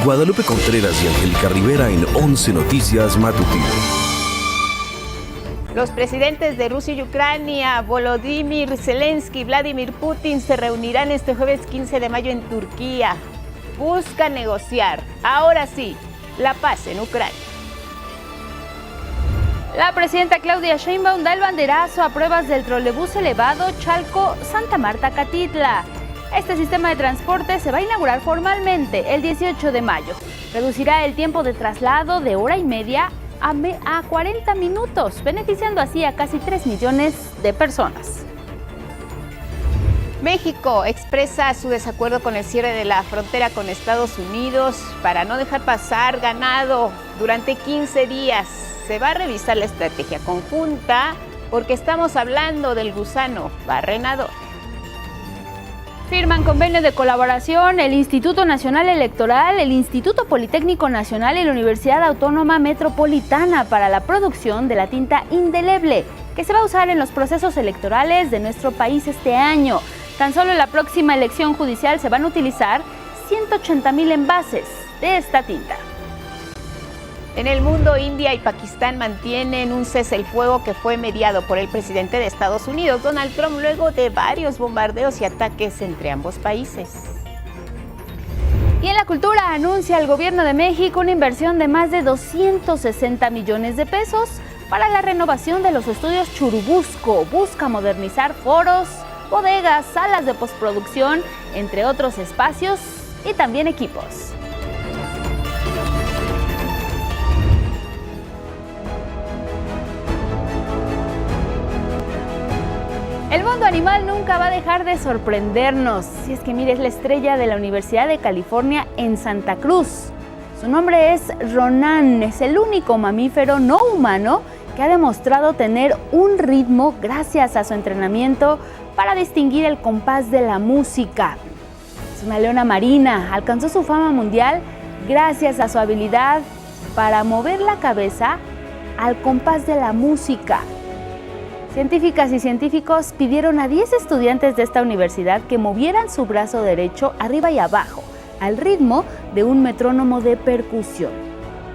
Guadalupe Contreras y Angélica Rivera en 11 Noticias Matutino. Los presidentes de Rusia y Ucrania, Volodymyr Zelensky y Vladimir Putin, se reunirán este jueves 15 de mayo en Turquía. Buscan negociar, ahora sí, la paz en Ucrania. La presidenta Claudia Sheinbaum da el banderazo a pruebas del trolebús elevado Chalco-Santa Marta-Catitla. Este sistema de transporte se va a inaugurar formalmente el 18 de mayo. Reducirá el tiempo de traslado de hora y media a 40 minutos, beneficiando así a casi 3 millones de personas. México expresa su desacuerdo con el cierre de la frontera con Estados Unidos para no dejar pasar ganado durante 15 días. Se va a revisar la estrategia conjunta porque estamos hablando del gusano barrenador. Firman convenio de colaboración el Instituto Nacional Electoral, el Instituto Politécnico Nacional y la Universidad Autónoma Metropolitana para la producción de la tinta indeleble que se va a usar en los procesos electorales de nuestro país este año. Tan solo en la próxima elección judicial se van a utilizar 180,000 envases de esta tinta. En el mundo, India y Pakistán mantienen un cese el fuego que fue mediado por el presidente de Estados Unidos, Donald Trump, luego de varios bombardeos y ataques entre ambos países. Y en la cultura, anuncia el gobierno de México una inversión de más de 260 millones de pesos para la renovación de los estudios Churubusco. Busca modernizar foros, bodegas, salas de postproducción, entre otros espacios y también equipos. El mundo animal nunca va a dejar de sorprendernos. Si es que mire, es la estrella de la Universidad de California en Santa Cruz. Su nombre es Ronan, es el único mamífero no humano que ha demostrado tener un ritmo gracias a su entrenamiento para distinguir el compás de la música. Es una leona marina, alcanzó su fama mundial gracias a su habilidad para mover la cabeza al compás de la música. Científicas y científicos pidieron a 10 estudiantes de esta universidad que movieran su brazo derecho arriba y abajo, al ritmo de un metrónomo de percusión.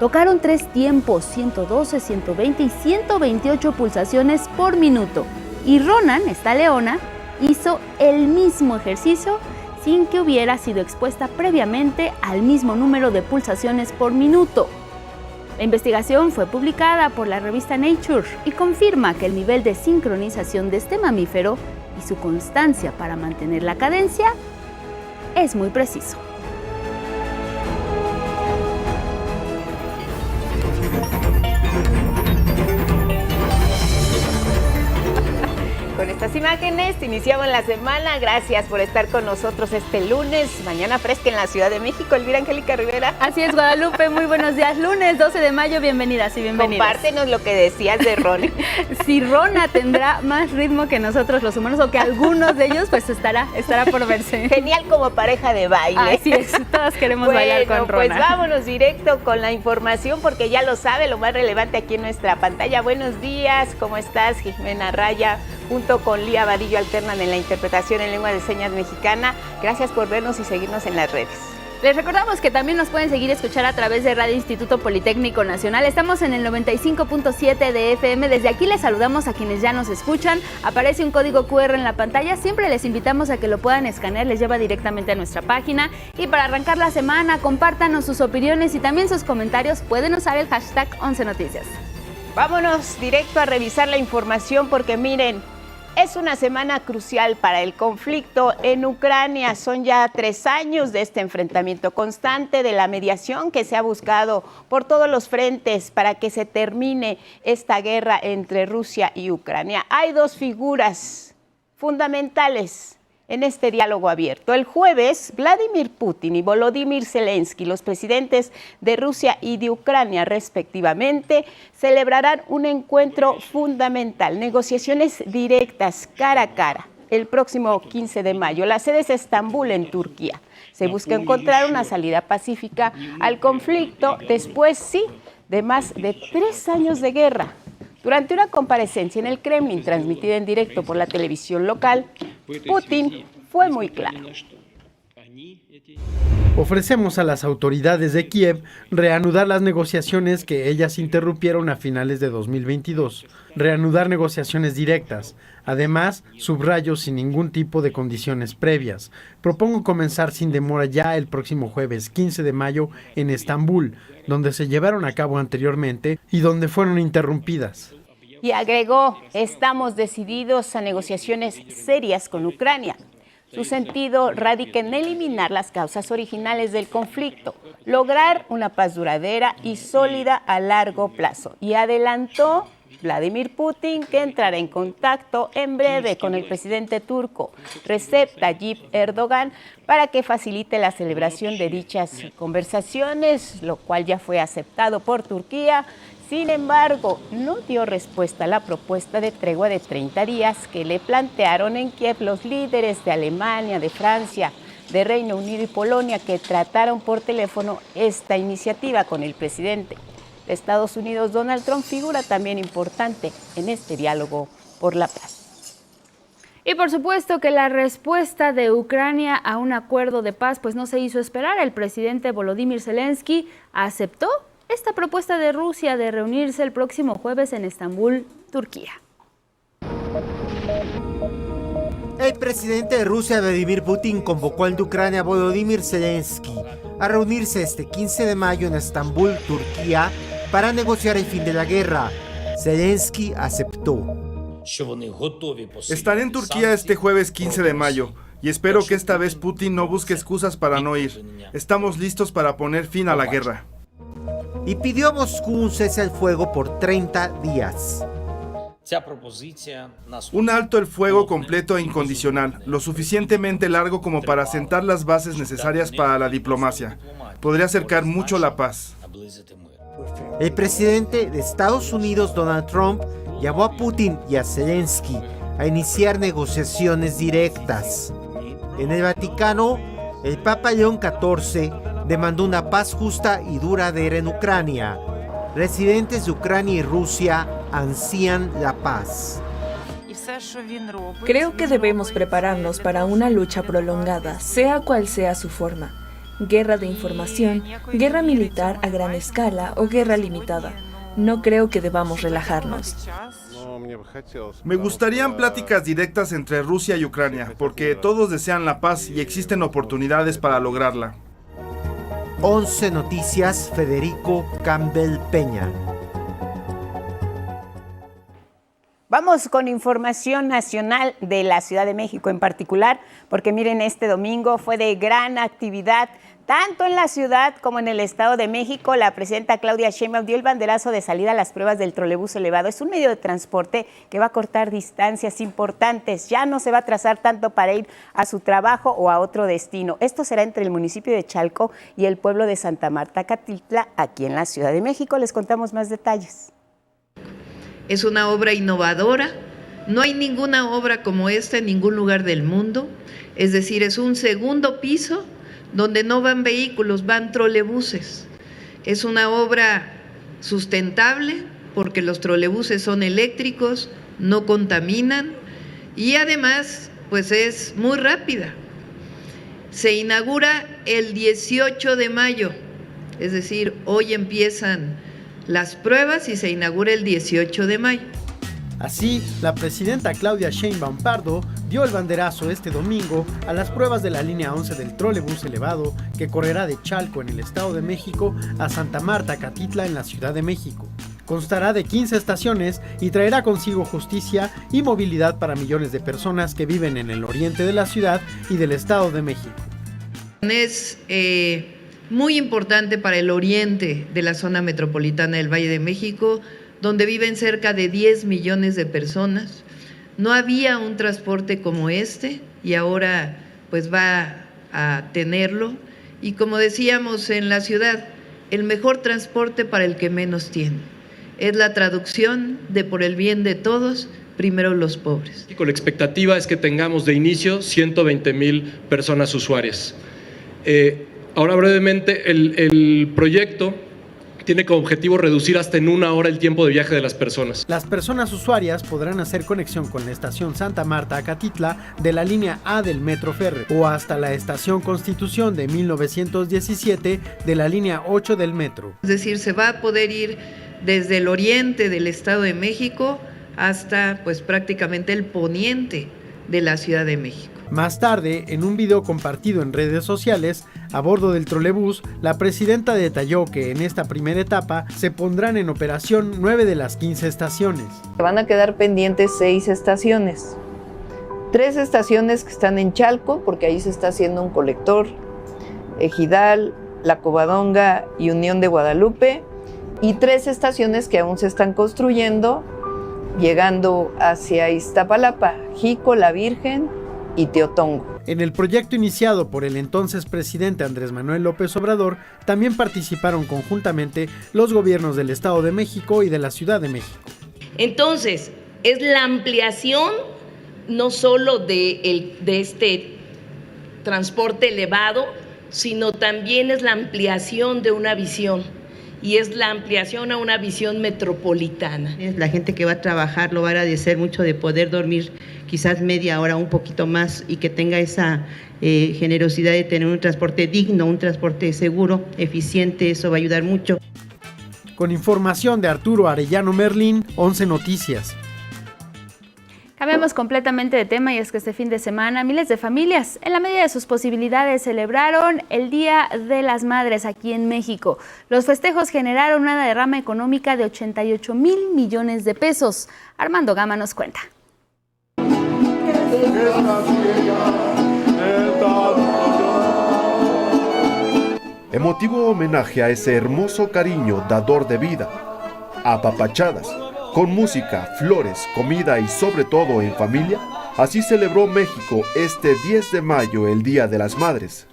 Tocaron 3 tiempos, 112, 120 y 128 pulsaciones por minuto. Y Ronan, esta leona, hizo el mismo ejercicio sin que hubiera sido expuesta previamente al mismo número de pulsaciones por minuto. La investigación fue publicada por la revista Nature y confirma que el nivel de sincronización de este mamífero y su constancia para mantener la cadencia es muy preciso. Con estas imágenes iniciamos la semana. Gracias por estar con nosotros este lunes. Mañana fresca en la Ciudad de México. Elvira Angélica Rivera. Así es, Guadalupe. Muy buenos días. Lunes 12 de mayo. Bienvenidas y bienvenidos. Compártenos lo que decías de Rona. Si Rona tendrá más ritmo que nosotros los humanos o que algunos de ellos, pues estará por verse. Genial como pareja de baile. Así es. Todas queremos bailar con Rona. Pues vámonos directo con la información porque ya lo sabe, lo más relevante aquí en nuestra pantalla. Buenos días. ¿Cómo estás? Jimena Raya junto con Lía Vadillo alternan en la interpretación en lengua de señas mexicana. Gracias por vernos y seguirnos en las redes. Les recordamos que también nos pueden seguir y escuchar a través de Radio Instituto Politécnico Nacional. Estamos en el 95.7 de FM. Desde aquí les saludamos a quienes ya nos escuchan. Aparece un código QR en la pantalla. Siempre les invitamos a que lo puedan escanear. Les lleva directamente a nuestra página. Y para arrancar la semana, compártanos sus opiniones y también sus comentarios. Pueden usar el hashtag 11 Noticias. Vámonos directo a revisar la información porque miren, es una semana crucial para el conflicto en Ucrania. Son ya 3 años de este enfrentamiento constante, de la mediación que se ha buscado por todos los frentes para que se termine esta guerra entre Rusia y Ucrania. Hay 2 figuras fundamentales en este diálogo abierto. El jueves, Vladimir Putin y Volodymyr Zelensky, los presidentes de Rusia y de Ucrania respectivamente, celebrarán un encuentro fundamental, negociaciones directas cara a cara, el próximo 15 de mayo. La sede es Estambul, en Turquía. Se busca encontrar una salida pacífica al conflicto después, sí, de más de 3 años de guerra. Durante una comparecencia en el Kremlin, transmitida en directo por la televisión local, Putin fue muy claro. Ofrecemos a las autoridades de Kiev reanudar las negociaciones que ellas interrumpieron a finales de 2022, reanudar negociaciones directas. Además, subrayo sin ningún tipo de condiciones previas. Propongo comenzar sin demora ya el próximo jueves 15 de mayo en Estambul, donde se llevaron a cabo anteriormente y donde fueron interrumpidas. Y agregó, estamos decididos a negociaciones serias con Ucrania. Su sentido radica en eliminar las causas originales del conflicto, lograr una paz duradera y sólida a largo plazo. Y adelantó Vladimir Putin que entrará en contacto en breve con el presidente turco Recep Tayyip Erdogan para que facilite la celebración de dichas conversaciones, lo cual ya fue aceptado por Turquía. Sin embargo, no dio respuesta a la propuesta de tregua de 30 días que le plantearon en Kiev los líderes de Alemania, de Francia, de Reino Unido y Polonia, que trataron por teléfono esta iniciativa con el presidente de Estados Unidos, Donald Trump, figura también importante en este diálogo por la paz. Y por supuesto que la respuesta de Ucrania a un acuerdo de paz pues no se hizo esperar. El presidente Volodymyr Zelensky aceptó esta propuesta de Rusia de reunirse el próximo jueves en Estambul, Turquía. El presidente de Rusia, Vladimir Putin, convocó al de Ucrania, Volodymyr Zelensky, a reunirse este 15 de mayo en Estambul, Turquía, para negociar el fin de la guerra. Zelensky aceptó. Estaré en Turquía este jueves 15 de mayo y espero que esta vez Putin no busque excusas para no ir. Estamos listos para poner fin a la guerra. Y pidió a Moscú un cese al fuego por 30 días. Un alto el fuego completo e incondicional, lo suficientemente largo como para sentar las bases necesarias para la diplomacia. Podría acercar mucho la paz. El presidente de Estados Unidos, Donald Trump, llamó a Putin y a Zelensky a iniciar negociaciones directas. En el Vaticano, el Papa León XIV demandó una paz justa y duradera en Ucrania. Residentes de Ucrania y Rusia ansían la paz. Creo que debemos prepararnos para una lucha prolongada, sea cual sea su forma. Guerra de información, guerra militar a gran escala o guerra limitada. No creo que debamos relajarnos. Me gustarían pláticas directas entre Rusia y Ucrania, porque todos desean la paz y existen oportunidades para lograrla. 11 Noticias, Federico Campbell Peña. Vamos con información nacional de la Ciudad de México en particular, porque miren, este domingo fue de gran actividad, tanto en la ciudad como en el Estado de México. La presidenta Claudia Sheinbaum dio el banderazo de salida a las pruebas del trolebús elevado. Es un medio de transporte que va a cortar distancias importantes. Ya no se va a trazar tanto para ir a su trabajo o a otro destino. Esto será entre el municipio de Chalco y el pueblo de Santa Marta, Catitla, aquí en la Ciudad de México. Les contamos más detalles. Es una obra innovadora. No hay ninguna obra como esta en ningún lugar del mundo. Es decir, es un segundo piso donde no van vehículos, van trolebuses. Es una obra sustentable porque los trolebuses son eléctricos, no contaminan y además pues es muy rápida. Se inaugura el 18 de mayo, es decir, hoy empiezan las pruebas y se inaugura el 18 de mayo. Así, la presidenta Claudia Sheinbaum Pardo dio el banderazo este domingo a las pruebas de la línea 11 del trolebús elevado que correrá de Chalco en el Estado de México a Santa Marta, Catitla en la Ciudad de México. Constará de 15 estaciones y traerá consigo justicia y movilidad para millones de personas que viven en el oriente de la ciudad y del Estado de México. Es muy importante para el oriente de la zona metropolitana del Valle de México, donde viven cerca de 10 millones de personas. No había un transporte como este y ahora pues va a tenerlo. Y como decíamos en la ciudad, el mejor transporte para el que menos tiene. Es la traducción de por el bien de todos, primero los pobres. La expectativa es que tengamos de inicio 120,000 personas usuarias. Ahora brevemente, el proyecto tiene como objetivo reducir hasta en 1 hora el tiempo de viaje de las personas. Las personas usuarias podrán hacer conexión con la estación Santa Marta Acatitla de la línea A del Metro Férreo o hasta la estación Constitución de 1917 de la línea 8 del metro. Es decir, se va a poder ir desde el oriente del Estado de México hasta pues prácticamente el poniente de la Ciudad de México. Más tarde, en un video compartido en redes sociales, a bordo del trolebús, la presidenta detalló que en esta primera etapa se pondrán en operación 9 de las 15 estaciones. Van a quedar pendientes 6 estaciones. 3 estaciones que están en Chalco, porque ahí se está haciendo un colector, Ejidal, La Covadonga y Unión de Guadalupe, y 3 estaciones que aún se están construyendo, llegando hacia Iztapalapa, Jico, La Virgen y Teotongo. En el proyecto iniciado por el entonces presidente Andrés Manuel López Obrador, también participaron conjuntamente los gobiernos del Estado de México y de la Ciudad de México. Entonces, es la ampliación no solo de este transporte elevado, sino también es la ampliación de una visión. Y es la ampliación a una visión metropolitana. La gente que va a trabajar lo va a agradecer mucho de poder dormir quizás media hora, un poquito más, y que tenga esa generosidad de tener un transporte digno, un transporte seguro, eficiente. Eso va a ayudar mucho. Con información de Arturo Arellano Merlín, 11 Noticias. Cambiamos completamente de tema y es que este fin de semana miles de familias, en la medida de sus posibilidades, celebraron el Día de las Madres aquí en México. Los festejos generaron una derrama económica de 88,000 millones de pesos. Armando Gama nos cuenta. Emotivo homenaje a ese hermoso cariño dador de vida, apapachadas, con música, flores, comida y sobre todo en familia, así celebró México este 10 de mayo, el Día de las Madres.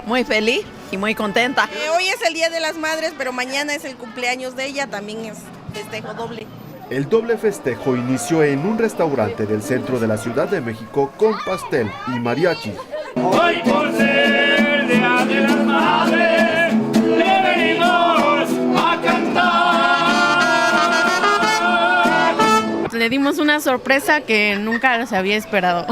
Muy feliz y muy contenta. Hoy es el Día de las Madres, pero mañana es el cumpleaños de ella, también es festejo doble. El doble festejo inició en un restaurante del centro de la Ciudad de México con pastel y mariachi. Hoy por ser Día de las Madres, le venimos a cantar. Le dimos una sorpresa que nunca se había esperado.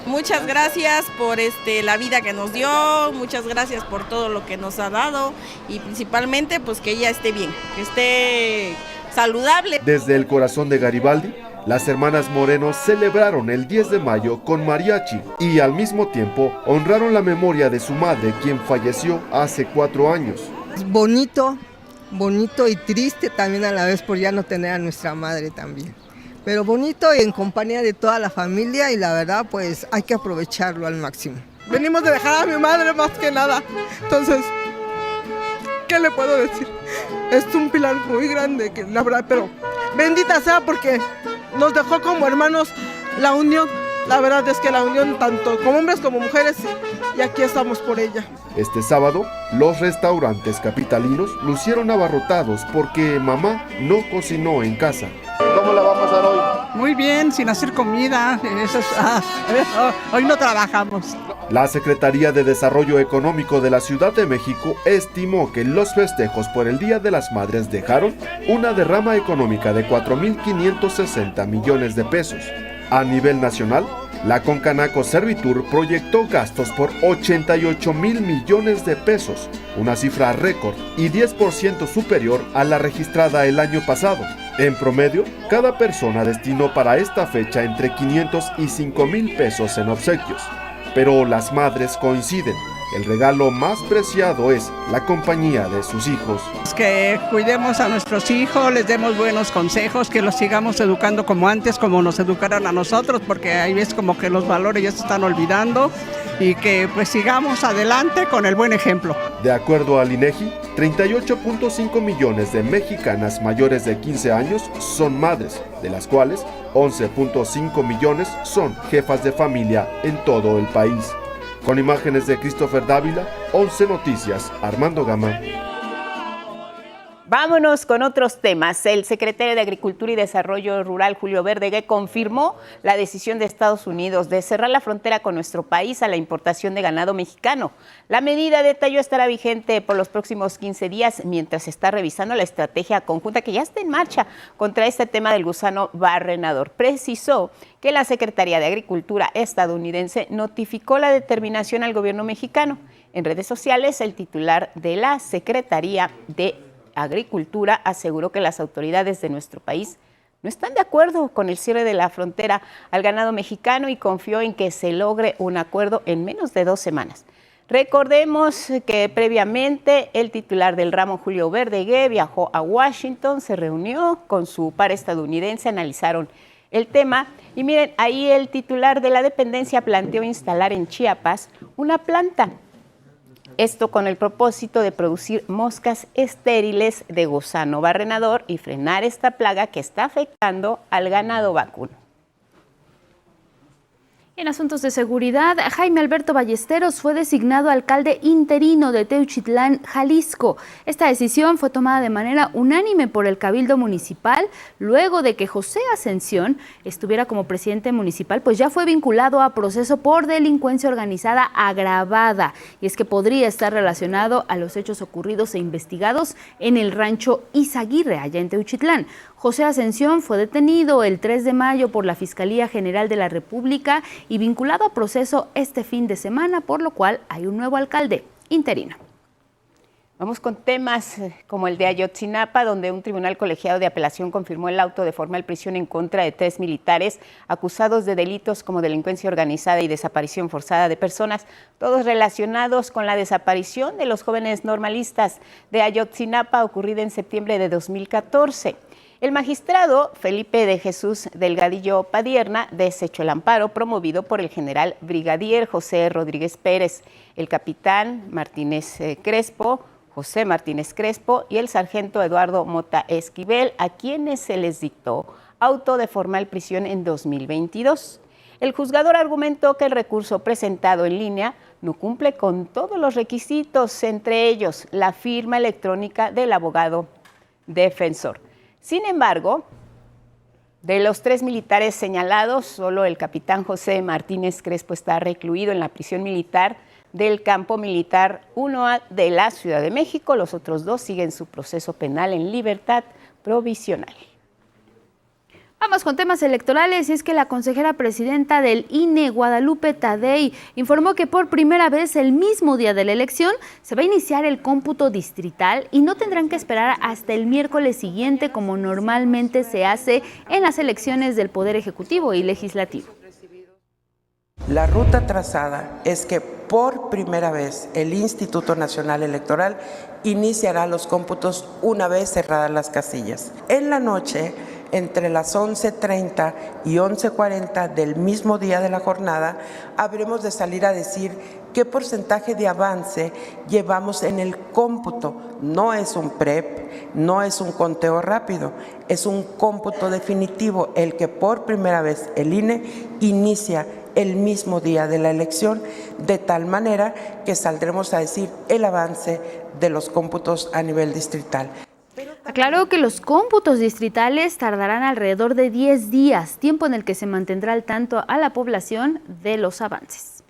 Muchas gracias por la vida que nos dio, muchas gracias por todo lo que nos ha dado y principalmente pues que ella esté bien, que esté saludable. Desde el corazón de Garibaldi, las hermanas Moreno celebraron el 10 de mayo con mariachi y al mismo tiempo honraron la memoria de su madre, quien falleció hace 4 años. Es bonito y triste también a la vez por ya no tener a nuestra madre también. Pero bonito y en compañía de toda la familia y la verdad pues hay que aprovecharlo al máximo. Venimos de dejar a mi madre más que nada, entonces, ¿qué le puedo decir? Es un pilar muy grande, que la verdad, pero bendita sea porque nos dejó como hermanos la unión. La verdad es que la unión tanto como hombres como mujeres y aquí estamos por ella. Este sábado, los restaurantes capitalinos lucieron abarrotados porque mamá no cocinó en casa. ¿Cómo la va a pasar hoy? Muy bien, sin hacer comida. Hoy no trabajamos. La Secretaría de Desarrollo Económico de la Ciudad de México estimó que los festejos por el Día de las Madres dejaron una derrama económica de 4,560 millones de pesos. A nivel nacional, la Concanaco Servitur proyectó gastos por 88,000 millones de pesos, una cifra récord y 10% superior a la registrada el año pasado. En promedio, cada persona destinó para esta fecha entre 500 y 5,000 pesos en obsequios. Pero las madres coinciden. El regalo más preciado es la compañía de sus hijos. Que cuidemos a nuestros hijos, les demos buenos consejos, que los sigamos educando como antes, como nos educaron a nosotros, porque ahí ves como que los valores ya se están olvidando y que pues sigamos adelante con el buen ejemplo. De acuerdo al INEGI, 38.5 millones de mexicanas mayores de 15 años son madres, de las cuales 11.5 millones son jefas de familia en todo el país. Con imágenes de Christopher Dávila, 11 Noticias, Armando Gama. Vámonos con otros temas. El secretario de Agricultura y Desarrollo Rural, Julio Verdeguer, confirmó la decisión de Estados Unidos de cerrar la frontera con nuestro país a la importación de ganado mexicano. La medida, detalló, estará vigente por los próximos 15 días mientras se está revisando la estrategia conjunta que ya está en marcha contra este tema del gusano barrenador. Precisó que la Secretaría de Agricultura estadounidense notificó la determinación al gobierno mexicano. En redes sociales, el titular de la Secretaría de Agricultura aseguró que las autoridades de nuestro país no están de acuerdo con el cierre de la frontera al ganado mexicano y confió en que se logre un acuerdo en menos de 2 semanas. Recordemos que previamente el titular del ramo, Julio Verdeguer, viajó a Washington, se reunió con su par estadounidense, analizaron el tema y miren, ahí el titular de la dependencia planteó instalar en Chiapas una planta. Esto con el propósito de producir moscas estériles de gusano barrenador y frenar esta plaga que está afectando al ganado vacuno. En asuntos de seguridad, Jaime Alberto Ballesteros fue designado alcalde interino de Teuchitlán, Jalisco. Esta decisión fue tomada de manera unánime por el Cabildo Municipal, luego de que José Ascensión estuviera como presidente municipal, pues ya fue vinculado a proceso por delincuencia organizada agravada, y es que podría estar relacionado a los hechos ocurridos e investigados en el rancho Izaguirre, allá en Teuchitlán. José Ascensión fue detenido el 3 de mayo por la Fiscalía General de la República y vinculado a proceso este fin de semana, por lo cual hay un nuevo alcalde interino. Vamos con temas como el de Ayotzinapa, donde un tribunal colegiado de apelación confirmó el auto de formal prisión en contra de 3 militares acusados de delitos como delincuencia organizada y desaparición forzada de personas, todos relacionados con la desaparición de los jóvenes normalistas de Ayotzinapa ocurrida en septiembre de 2014. El magistrado Felipe de Jesús Delgadillo Padierna desechó el amparo promovido por el general brigadier José Rodríguez Pérez, el capitán José Martínez Crespo y el sargento Eduardo Mota Esquivel, a quienes se les dictó auto de formal prisión en 2022. El juzgador argumentó que el recurso presentado en línea no cumple con todos los requisitos, entre ellos la firma electrónica del abogado defensor. Sin embargo, de los 3 militares señalados, solo el capitán José Martínez Crespo está recluido en la prisión militar del Campo Militar 1A de la Ciudad de México. Los otros 2 siguen su proceso penal en libertad provisional. Vamos con temas electorales, y es que la consejera presidenta del INE, Guadalupe Tadei, informó que por primera vez el mismo día de la elección se va a iniciar el cómputo distrital y no tendrán que esperar hasta el miércoles siguiente como normalmente se hace en las elecciones del Poder Ejecutivo y Legislativo. La ruta trazada es que por primera vez el Instituto Nacional Electoral iniciará los cómputos una vez cerradas las casillas. En la noche, entre las 11:30 y 11:40 del mismo día de la jornada, habremos de salir a decir qué porcentaje de avance llevamos en el cómputo. No es un PREP, no es un conteo rápido, es un cómputo definitivo, el que por primera vez el INE inicia el mismo día de la elección, de tal manera que saldremos a decir el avance de los cómputos a nivel distrital. Aclaró que los cómputos distritales tardarán alrededor de 10 días, tiempo en el que se mantendrá al tanto a la población de los avances.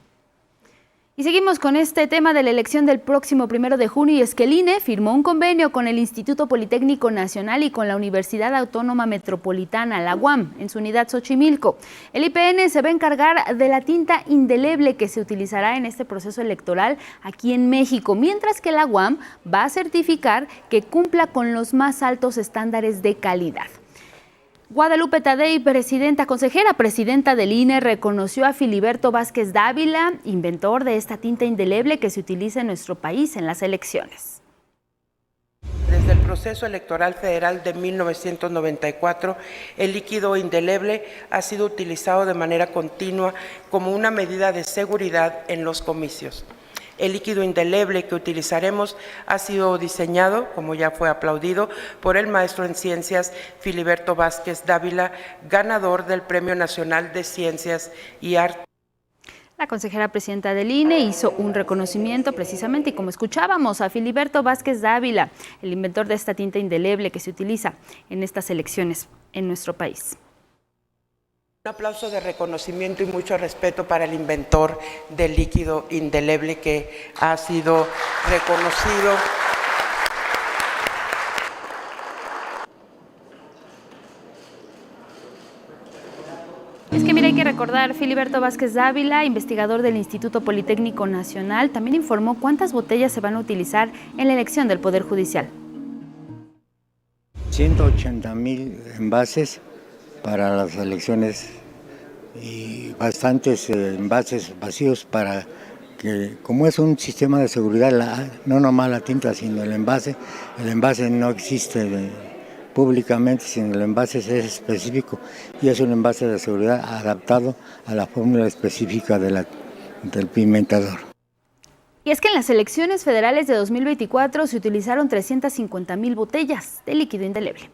Y seguimos con este tema de la elección del próximo 1 de junio, y es que el INE firmó un convenio con el Instituto Politécnico Nacional y con la Universidad Autónoma Metropolitana, la UAM, en su unidad Xochimilco. El IPN se va a encargar de la tinta indeleble que se utilizará en este proceso electoral aquí en México, mientras que la UAM va a certificar que cumpla con los más altos estándares de calidad. Guadalupe Tadei, consejera presidenta del INE, reconoció a Filiberto Vázquez Dávila, inventor de esta tinta indeleble que se utiliza en nuestro país en las elecciones. Desde el proceso electoral federal de 1994, el líquido indeleble ha sido utilizado de manera continua como una medida de seguridad en los comicios. El líquido indeleble que utilizaremos ha sido diseñado, como ya fue aplaudido, por el maestro en ciencias Filiberto Vázquez Dávila, ganador del Premio Nacional de Ciencias y Artes. La consejera presidenta del INE hizo un reconocimiento precisamente, y como escuchábamos, a Filiberto Vázquez Dávila, el inventor de esta tinta indeleble que se utiliza en estas elecciones en nuestro país. Un aplauso de reconocimiento y mucho respeto para el inventor del líquido indeleble que ha sido reconocido. Es que mira, hay que recordar, Filiberto Vázquez Dávila, investigador del Instituto Politécnico Nacional, también informó cuántas botellas se van a utilizar en la elección del Poder Judicial. 180,000 envases para las elecciones y bastantes envases vacíos para que, como es un sistema de seguridad, no nomás la tinta, sino el envase no existe públicamente, sino el envase es específico y es un envase de seguridad adaptado a la fórmula específica del pimentador. Y es que en las elecciones federales de 2024 se utilizaron 350,000 botellas de líquido indeleble.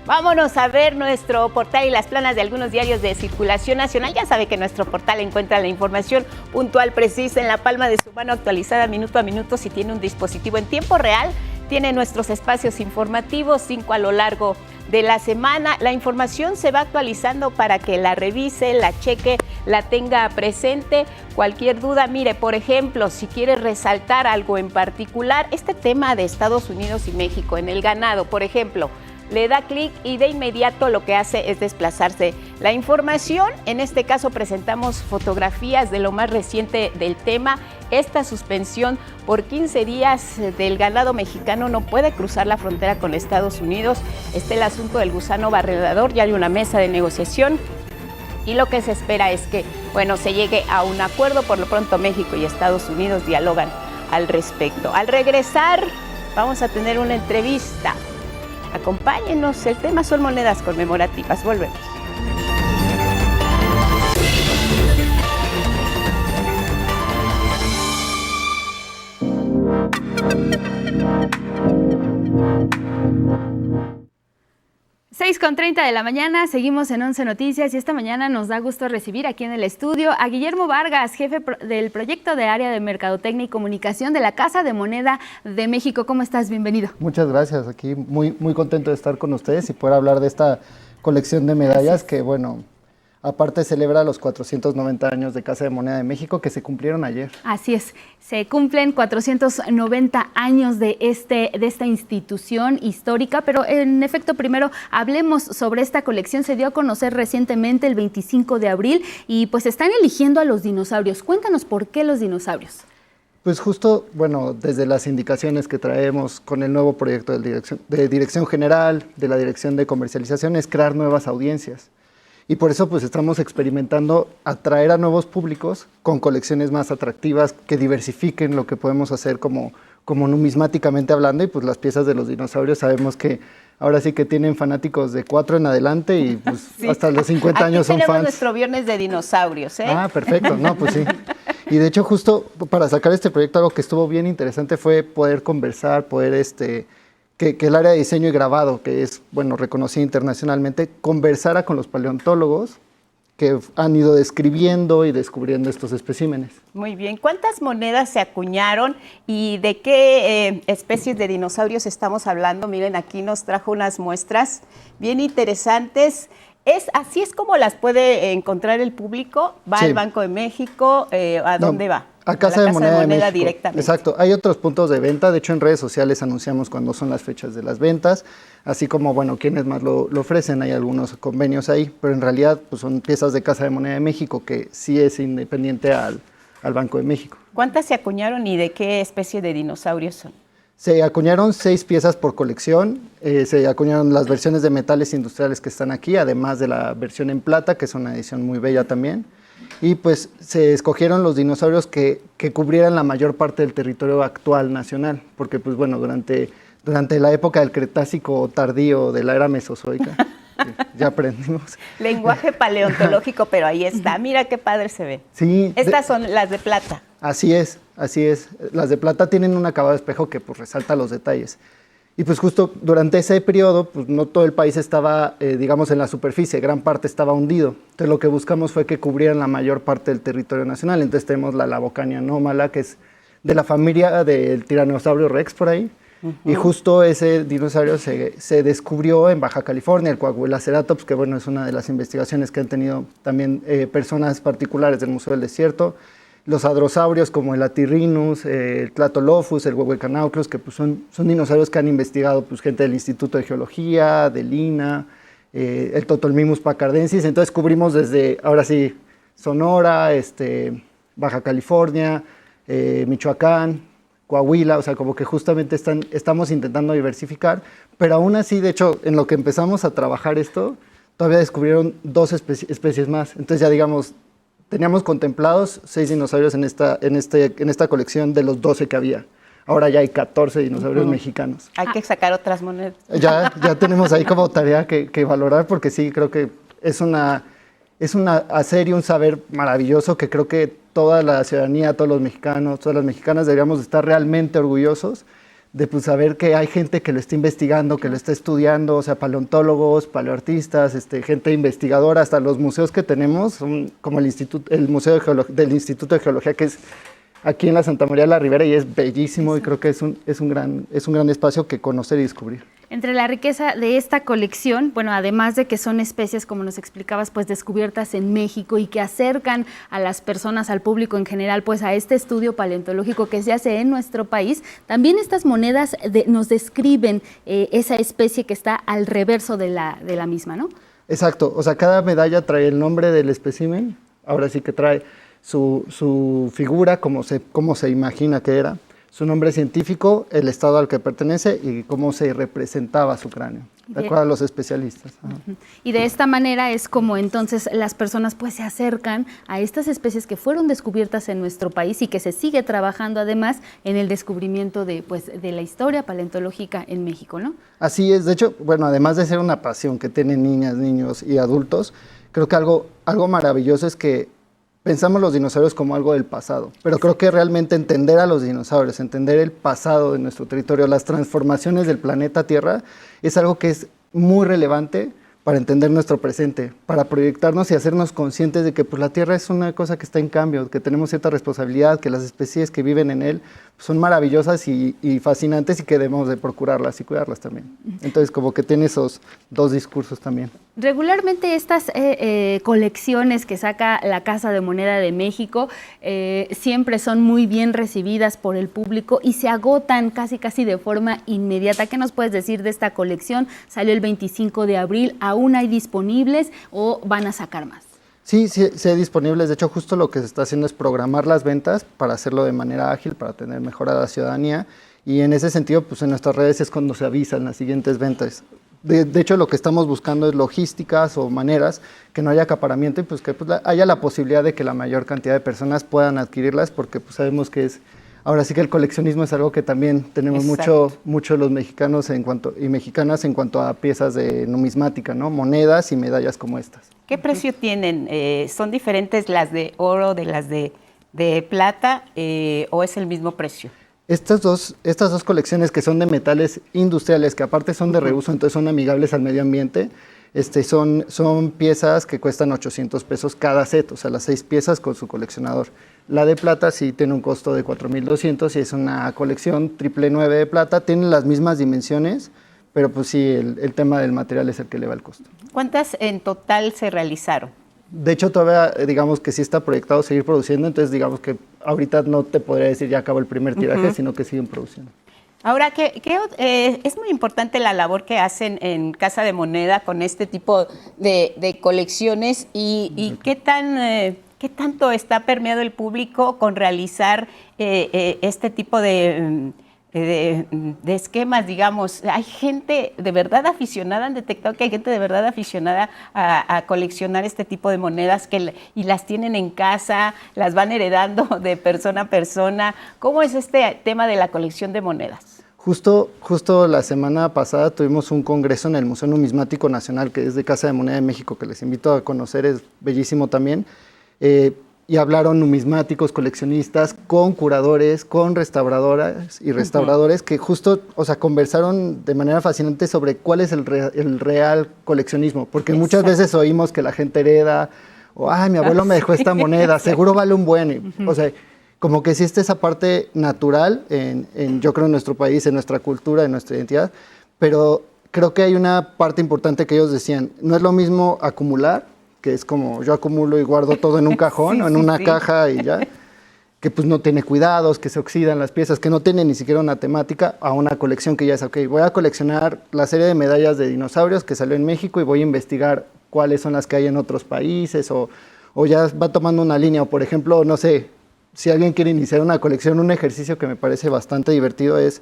Vámonos a ver nuestro portal y las planas de algunos diarios de circulación nacional. Ya sabe que en nuestro portal encuentra la información puntual, precisa, en la palma de su mano, actualizada minuto a minuto. Si tiene un dispositivo en tiempo real, tiene nuestros espacios informativos, 5 a lo largo de la semana. La información se va actualizando para que la revise, la cheque, la tenga presente. Cualquier duda, mire, por ejemplo, si quiere resaltar algo en particular, este tema de Estados Unidos y México en el ganado, por ejemplo, le da clic y de inmediato lo que hace es desplazarse la información. En este caso presentamos fotografías de lo más reciente del tema. Esta suspensión por 15 días del ganado mexicano no puede cruzar la frontera con Estados Unidos. Está el asunto del gusano barredor, ya hay una mesa de negociación y lo que se espera es que, bueno, se llegue a un acuerdo. Por lo pronto México y Estados Unidos dialogan al respecto. Al regresar vamos a tener una entrevista. Acompáñenos, el tema son monedas conmemorativas. Volvemos. Con 30 de la mañana, seguimos en 11 Noticias y esta mañana nos da gusto recibir aquí en el estudio a Guillermo Vargas, jefe del proyecto de área de Mercadotecnia y Comunicación de la Casa de Moneda de México. ¿Cómo estás? Bienvenido. Muchas gracias, aquí muy contento de estar con ustedes y poder hablar de esta colección de medallas que, bueno, aparte celebra los 490 años de Casa de Moneda de México que se cumplieron ayer. Así es, se cumplen 490 años de esta institución histórica, pero en efecto primero hablemos sobre esta colección. Se dio a conocer recientemente el 25 de abril y pues están eligiendo a los dinosaurios. Cuéntanos por qué los dinosaurios. Pues justo, bueno, desde las indicaciones que traemos con el nuevo proyecto de Dirección General, de la Dirección de Comercialización, es crear nuevas audiencias. Y por eso pues estamos experimentando atraer a nuevos públicos con colecciones más atractivas que diversifiquen lo que podemos hacer como numismáticamente hablando. Y pues las piezas de los dinosaurios sabemos que ahora sí que tienen fanáticos de 4 en adelante y pues sí, hasta los 50 años son fans. Tenemos nuestro viernes de dinosaurios, ¿eh? Ah, perfecto, no, pues sí. Y de hecho justo para sacar este proyecto algo que estuvo bien interesante fue poder conversar, que el área de diseño y grabado, que es, bueno, reconocida internacionalmente, conversara con los paleontólogos que han ido describiendo y descubriendo estos especímenes. Muy bien. ¿Cuántas monedas se acuñaron y de qué especies de dinosaurios estamos hablando? Miren, aquí nos trajo unas muestras bien interesantes. Así es como las puede encontrar el público. ¿Va al Banco de México? ¿A dónde va? A Casa de Moneda de México. Directamente. Exacto. Hay otros puntos de venta. De hecho, en redes sociales anunciamos cuándo son las fechas de las ventas, así como, bueno, quienes más lo ofrecen. Hay algunos convenios ahí, pero en realidad pues, son piezas de Casa de Moneda de México que sí es independiente al Banco de México. ¿Cuántas se acuñaron y de qué especie de dinosaurios son? Se acuñaron 6 piezas por colección. Se acuñaron las versiones de metales industriales que están aquí, además de la versión en plata, que es una edición muy bella también. Y pues se escogieron los dinosaurios que cubrieran la mayor parte del territorio actual nacional, porque pues bueno, durante la época del Cretácico tardío de la era mesozoica, ya aprendimos. Lenguaje paleontológico, pero ahí está. Mira qué padre se ve. Sí. Estas son las de plata. Así es, así es. Las de plata tienen un acabado de espejo que pues resalta los detalles. Y pues justo durante ese periodo, pues no todo el país estaba, digamos, en la superficie, gran parte estaba hundido. Entonces lo que buscamos fue que cubrieran la mayor parte del territorio nacional. Entonces tenemos la Lavocania anómala, que es de la familia del tiranosaurio Rex por ahí. Y justo ese dinosaurio se descubrió en Baja California, el Coahuilaceratops, que bueno, es una de las investigaciones que han tenido también personas particulares del Museo del Desierto. Los hadrosaurios como el Atirrhinus, el Tlatolophus, el Huehuecanauclus, que pues son dinosaurios que han investigado pues, gente del Instituto de Geología, del INA, el Totolmimus pacardensis. Entonces cubrimos desde, ahora sí, Sonora, Baja California, Michoacán, Coahuila, o sea, como que justamente estamos intentando diversificar, pero aún así, de hecho, en lo que empezamos a trabajar esto, todavía descubrieron 2 especies más. Entonces ya digamos, teníamos contemplados 6 dinosaurios en esta colección de los 12 que había. Ahora ya hay 14 dinosaurios mexicanos. Hay que sacar otras monedas. Ya tenemos ahí como tarea que valorar, porque sí, creo que es una hacer y un saber maravilloso que creo que toda la ciudadanía, todos los mexicanos, todas las mexicanas deberíamos estar realmente orgullosos de pues, saber que hay gente que lo está investigando, que lo está estudiando, o sea, paleontólogos, paleoartistas, gente investigadora, hasta los museos que tenemos, como el Museo del Instituto de Geología, que es aquí en la Santa María de la Ribera y es bellísimo y creo que es un gran espacio que conocer y descubrir. Entre la riqueza de esta colección, bueno, además de que son especies, como nos explicabas, pues descubiertas en México y que acercan a las personas, al público en general, pues a este estudio paleontológico que se hace en nuestro país, también estas monedas nos describen esa especie que está al reverso de la misma, ¿no? Exacto, o sea, cada medalla trae el nombre del espécimen, ahora sí que trae su figura, cómo se imagina que era, su nombre científico, el estado al que pertenece y cómo se representaba su cráneo, de acuerdo a los especialistas. Y de esta manera es como entonces las personas pues se acercan a estas especies que fueron descubiertas en nuestro país y que se sigue trabajando además en el descubrimiento de la historia paleontológica en México, ¿no? Así es, de hecho, bueno, además de ser una pasión que tienen niñas, niños y adultos, creo que algo maravilloso es que pensamos los dinosaurios como algo del pasado, pero creo que realmente entender a los dinosaurios, entender el pasado de nuestro territorio, las transformaciones del planeta Tierra, es algo que es muy relevante para entender nuestro presente, para proyectarnos y hacernos conscientes de que pues, la Tierra es una cosa que está en cambio, que tenemos cierta responsabilidad, que las especies que viven en él son maravillosas y fascinantes y que debemos de procurarlas y cuidarlas también. Entonces como que tiene esos 2 discursos también. Regularmente estas colecciones que saca la Casa de Moneda de México siempre son muy bien recibidas por el público y se agotan casi de forma inmediata. ¿Qué nos puedes decir de esta colección? Salió el 25 de abril, ¿aún hay disponibles o van a sacar más? Sí hay disponibles. De hecho, justo lo que se está haciendo es programar las ventas para hacerlo de manera ágil, para tener mejorada la ciudadanía. Y en ese sentido, pues en nuestras redes es cuando se avisan las siguientes ventas. De hecho, lo que estamos buscando es logísticas o maneras que no haya acaparamiento y pues que pues, haya la posibilidad de que la mayor cantidad de personas puedan adquirirlas, porque pues sabemos que ahora sí que el coleccionismo es algo que también tenemos mucho los mexicanos y mexicanas en cuanto a piezas de numismática, ¿no? Monedas y medallas como estas. ¿Qué precio tienen? ¿Son diferentes las de oro de las de plata o es el mismo precio? Estas dos colecciones que son de metales industriales, que aparte son de reuso, entonces son amigables al medio ambiente, son piezas que cuestan 800 pesos cada set, o sea, las 6 piezas con su coleccionador. La de plata sí tiene un costo de 4,200 y es una colección 999 de plata, tiene las mismas dimensiones, pero pues sí, el tema del material es el que eleva el costo. ¿Cuántas en total se realizaron? De hecho, todavía digamos que sí está proyectado seguir produciendo, entonces digamos que ahorita no te podría decir ya acabó el primer tiraje, sino que siguen produciendo. Ahora, es muy importante la labor que hacen en Casa de Moneda con este tipo de colecciones y qué tanto está permeado el público con realizar este tipo de esquemas, digamos. Hay gente de verdad aficionada, han detectado que hay gente de verdad aficionada a coleccionar este tipo de monedas y las tienen en casa, las van heredando de persona a persona. ¿Cómo es este tema de la colección de monedas? Justo la semana pasada tuvimos un congreso en el Museo Numismático Nacional, que es de Casa de Moneda de México, que les invito a conocer, es bellísimo también. y hablaron numismáticos, coleccionistas, con curadores, con restauradoras y restauradores que justo, o sea, conversaron de manera fascinante sobre cuál es el real coleccionismo, porque muchas veces oímos que la gente hereda, o mi abuelo me dejó esta moneda, seguro vale un buen, o sea, como que existe esa parte natural yo creo en nuestro país, en nuestra cultura, en nuestra identidad, pero creo que hay una parte importante que ellos decían, no es lo mismo acumular, que es como yo acumulo y guardo todo en un cajón o en una caja y ya, que pues no tiene cuidados, que se oxidan las piezas, que no tiene ni siquiera una temática, a una colección que ya es, ok, voy a coleccionar la serie de medallas de dinosaurios que salió en México y voy a investigar cuáles son las que hay en otros países, o ya va tomando una línea, o por ejemplo, no sé, si alguien quiere iniciar una colección, un ejercicio que me parece bastante divertido es,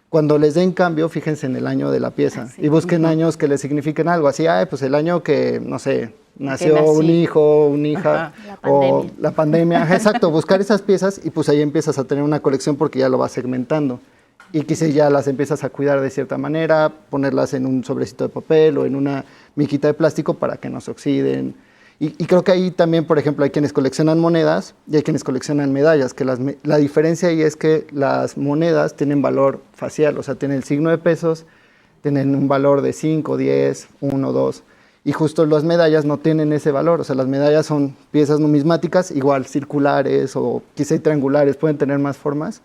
cuando les den cambio, fíjense en el año de la pieza y busquen años que les signifiquen algo, así, pues el año que, no sé, nació un hijo, una hija, o la pandemia, exacto, buscar esas piezas y pues ahí empiezas a tener una colección porque ya lo vas segmentando y quizás ya las empiezas a cuidar de cierta manera, ponerlas en un sobrecito de papel o en una miquita de plástico para que no se oxiden. Y creo que ahí también, por ejemplo, hay quienes coleccionan monedas y hay quienes coleccionan medallas, que la diferencia ahí es que las monedas tienen valor facial, o sea, tienen el signo de pesos, tienen un valor de 5, 10, 1, 2, y justo las medallas no tienen ese valor, o sea, las medallas son piezas numismáticas, igual circulares o quizá triangulares, pueden tener más formas,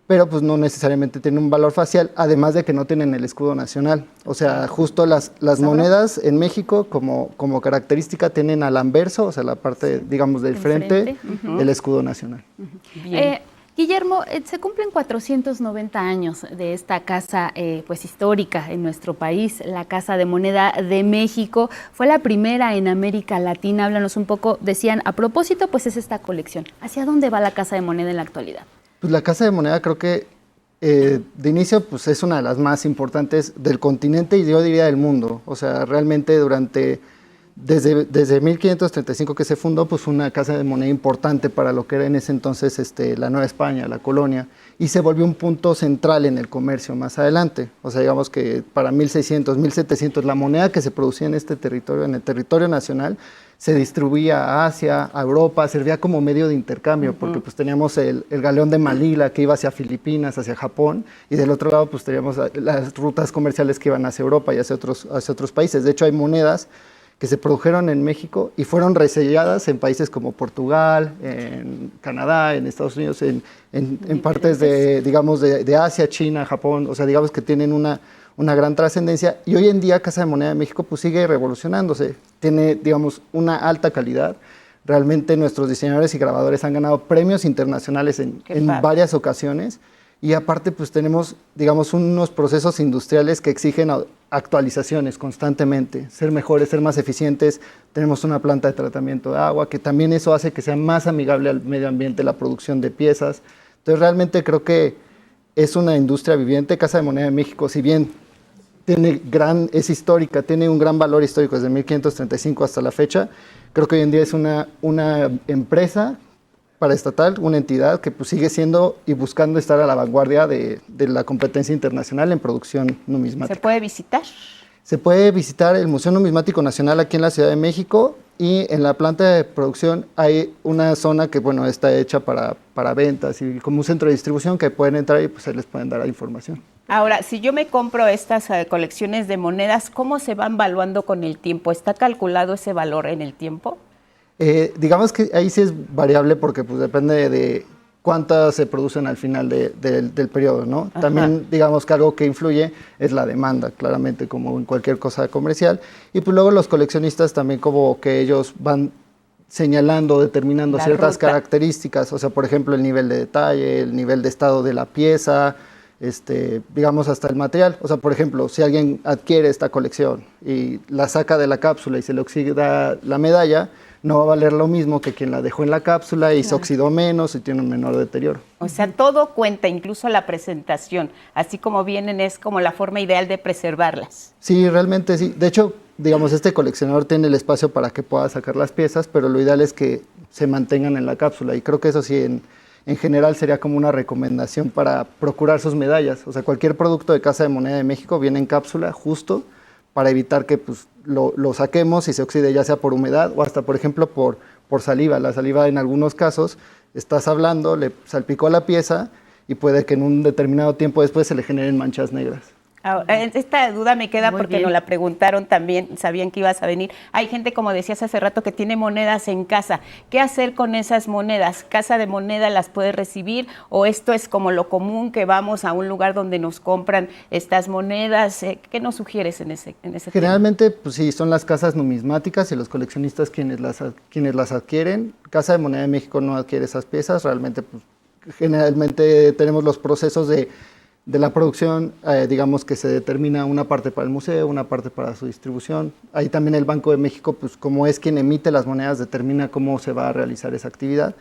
pero pues no necesariamente tienen un valor facial, además de que no tienen el escudo nacional. O sea, justo las monedas en México como característica tienen al anverso, o sea, la parte, digamos, del frente, el escudo nacional. Guillermo, se cumplen 490 años de esta casa pues histórica en nuestro país, la Casa de Moneda de México. Fue la primera en América Latina. Háblanos un poco, decían, a propósito, pues es esta colección. ¿Hacia dónde va la Casa de Moneda en la actualidad? Pues la Casa de Moneda creo que de inicio pues es una de las más importantes del continente y yo diría del mundo. O sea, realmente desde 1535 que se fundó, pues una casa de moneda importante para lo que era en ese entonces la Nueva España, la colonia, y se volvió un punto central en el comercio más adelante. O sea, digamos que para 1600, 1700, la moneda que se producía en este territorio, en el territorio nacional, se distribuía a Asia, a Europa, servía como medio de intercambio, porque pues teníamos el galeón de Manila que iba hacia Filipinas, hacia Japón, y del otro lado pues teníamos las rutas comerciales que iban hacia Europa y hacia otros países. De hecho, hay monedas que se produjeron en México y fueron reselladas en países como Portugal, en Canadá, en Estados Unidos, en partes de Asia, China, Japón, o sea, digamos que tienen una gran trascendencia, y hoy en día Casa de Moneda de México pues sigue revolucionándose, tiene, digamos, una alta calidad. Realmente nuestros diseñadores y grabadores han ganado premios internacionales en varias ocasiones, y aparte pues tenemos, digamos, unos procesos industriales que exigen actualizaciones constantemente, ser mejores, ser más eficientes. Tenemos una planta de tratamiento de agua, que también eso hace que sea más amigable al medio ambiente la producción de piezas. Entonces realmente creo que es una industria viviente. Casa de Moneda de México, si bien es histórica, tiene un gran valor histórico desde 1535 hasta la fecha, creo que hoy en día es una empresa paraestatal, una entidad que pues sigue siendo y buscando estar a la vanguardia de la competencia internacional en producción numismática. ¿Se puede visitar? Se puede visitar el Museo Numismático Nacional aquí en la Ciudad de México, y en la planta de producción hay una zona que bueno está hecha para ventas y como un centro de distribución que pueden entrar y pues ahí les pueden dar la información. Ahora, si yo me compro estas colecciones de monedas, ¿cómo se van valuando con el tiempo? ¿Está calculado ese valor en el tiempo? Digamos que ahí sí es variable porque pues depende de cuántas se producen al final del periodo, ¿no? Ajá. También digamos que algo que influye es la demanda, claramente, como en cualquier cosa comercial. Y pues luego los coleccionistas también como que ellos van señalando, determinando ciertas características, o sea, por ejemplo, el nivel de detalle, el nivel de estado de la pieza, digamos hasta el material. O sea, por ejemplo, si alguien adquiere esta colección y la saca de la cápsula y se le oxida la medalla, no va a valer lo mismo que quien la dejó en la cápsula y se oxidó menos y tiene un menor deterioro. O sea, todo cuenta, incluso la presentación, así como vienen, es como la forma ideal de preservarlas. Sí, realmente sí. De hecho, digamos, este coleccionador tiene el espacio para que pueda sacar las piezas, pero lo ideal es que se mantengan en la cápsula, y creo que eso sí, en general sería como una recomendación para procurar sus medallas. O sea, cualquier producto de Casa de Moneda de México viene en cápsula justo para evitar que pues, lo saquemos y se oxide, ya sea por humedad o hasta, por ejemplo, por por saliva. La saliva en algunos casos, estás hablando, le salpicó la pieza y puede que en un determinado tiempo después se le generen manchas negras. Esta duda me queda Muy porque bien. nos la preguntaron también, sabían que ibas a venir. Hay gente, como decías hace rato, que tiene monedas en casa. ¿Qué hacer con esas monedas? ¿Casa de Moneda las puede recibir o esto es como lo común que vamos a un lugar donde nos compran estas monedas? ¿Qué nos sugieres en ese Generalmente, pues sí, son las casas numismáticas y los coleccionistas quienes las adquieren. Casa de Moneda de México no adquiere esas piezas, realmente pues, generalmente tenemos los procesos de la producción, digamos que se determina una parte para el museo, una parte para su distribución. Ahí también el Banco de México, pues como es quien emite las monedas, determina cómo se va a realizar esa actividad.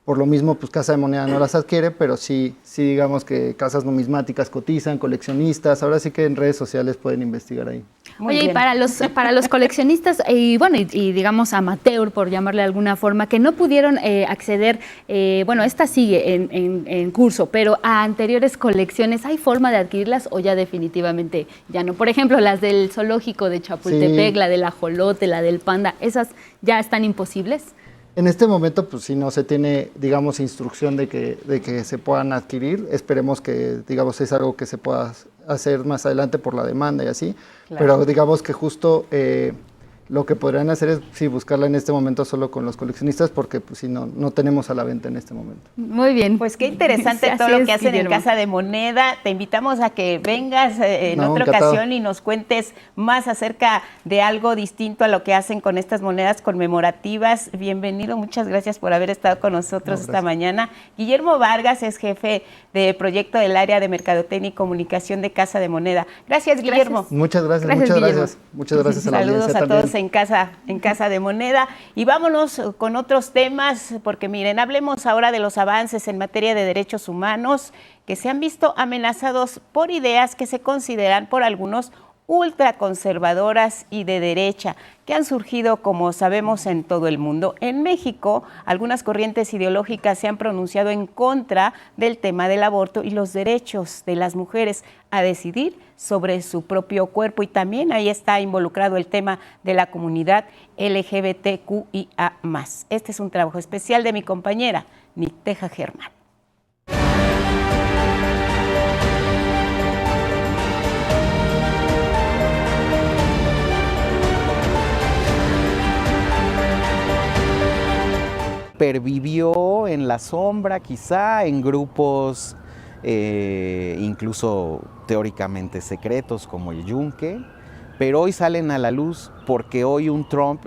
Por lo mismo, pues Casa de Moneda no las adquiere, pero sí digamos que casas numismáticas cotizan, coleccionistas, ahora sí que en redes sociales pueden investigar ahí. Oye, y para los coleccionistas y bueno, y digamos amateur, por llamarle de alguna forma, que no pudieron acceder, bueno, esta sigue en curso, pero a anteriores colecciones, ¿hay forma de adquirirlas o ya definitivamente ya no? Por ejemplo, las del zoológico de Chapultepec, sí, la del ajolote, la del panda, ¿esas ya están imposibles? En este momento, pues si no se tiene, digamos, instrucción de que se puedan adquirir, esperemos que, digamos, es algo que se pueda hacer más adelante por la demanda y así, claro. Pero digamos que justo lo que podrían hacer es sí, buscarla en este momento solo con los coleccionistas porque pues, si no tenemos a la venta en este momento. Muy bien. Pues qué interesante todo lo que hacen Guillermo en Casa de Moneda. Te invitamos a que vengas en otra ocasión y nos cuentes más acerca de algo distinto a lo que hacen con estas monedas conmemorativas. Bienvenido, muchas gracias por haber estado con nosotros esta mañana. Guillermo Vargas es jefe de proyecto del área de Mercadotecnia y Comunicación de Casa de Moneda. Gracias, Guillermo. Muchas gracias. Muchas gracias a la audiencia Saludos a también. todos en Casa de Moneda. Y vámonos con otros temas, porque miren, hablemos ahora de los avances en materia de derechos humanos que se han visto amenazados por ideas que se consideran por algunos ultraconservadoras y de derecha, que han surgido, como sabemos, en todo el mundo. En México, algunas corrientes ideológicas se han pronunciado en contra del tema del aborto y los derechos de las mujeres a decidir sobre su propio cuerpo, y también ahí está involucrado el tema de la comunidad LGBTQIA+. Este es un trabajo especial de mi compañera Niteja Germán. Pervivió en la sombra, quizá en grupos incluso teóricamente secretos como el Yunque, pero hoy salen a la luz porque hoy un Trump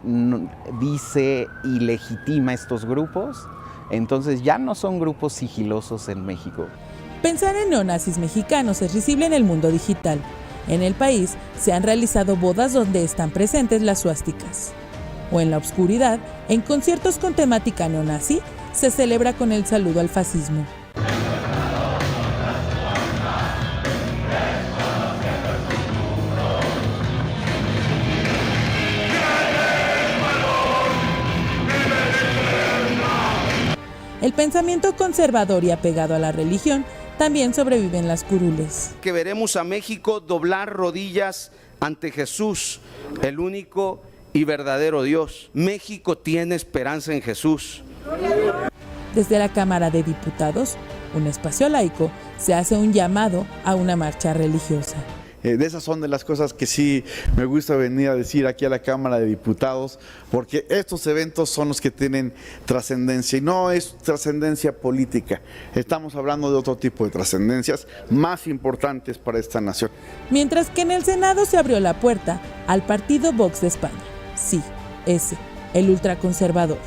dice y legitima estos grupos, entonces ya no son grupos sigilosos en México. Pensar en neonazis mexicanos es risible en el mundo digital. En el país se han realizado bodas donde están presentes las suásticas. O en la oscuridad, en conciertos con temática neonazi, se celebra con el saludo al fascismo. El pensamiento conservador y apegado a la religión también sobrevive en las curules. Que veremos a México doblar rodillas ante Jesús, el único y verdadero Dios. México tiene esperanza en Jesús. Desde la Cámara de Diputados, un espacio laico, se hace un llamado a una marcha religiosa. De esas son de las cosas que sí me gusta venir a decir aquí a la Cámara de Diputados, porque estos eventos son los que tienen trascendencia y no es trascendencia política. Estamos hablando de otro tipo de trascendencias más importantes para esta nación. Mientras que en el Senado se abrió la puerta al partido Vox de España. Sí, ese, el ultraconservador.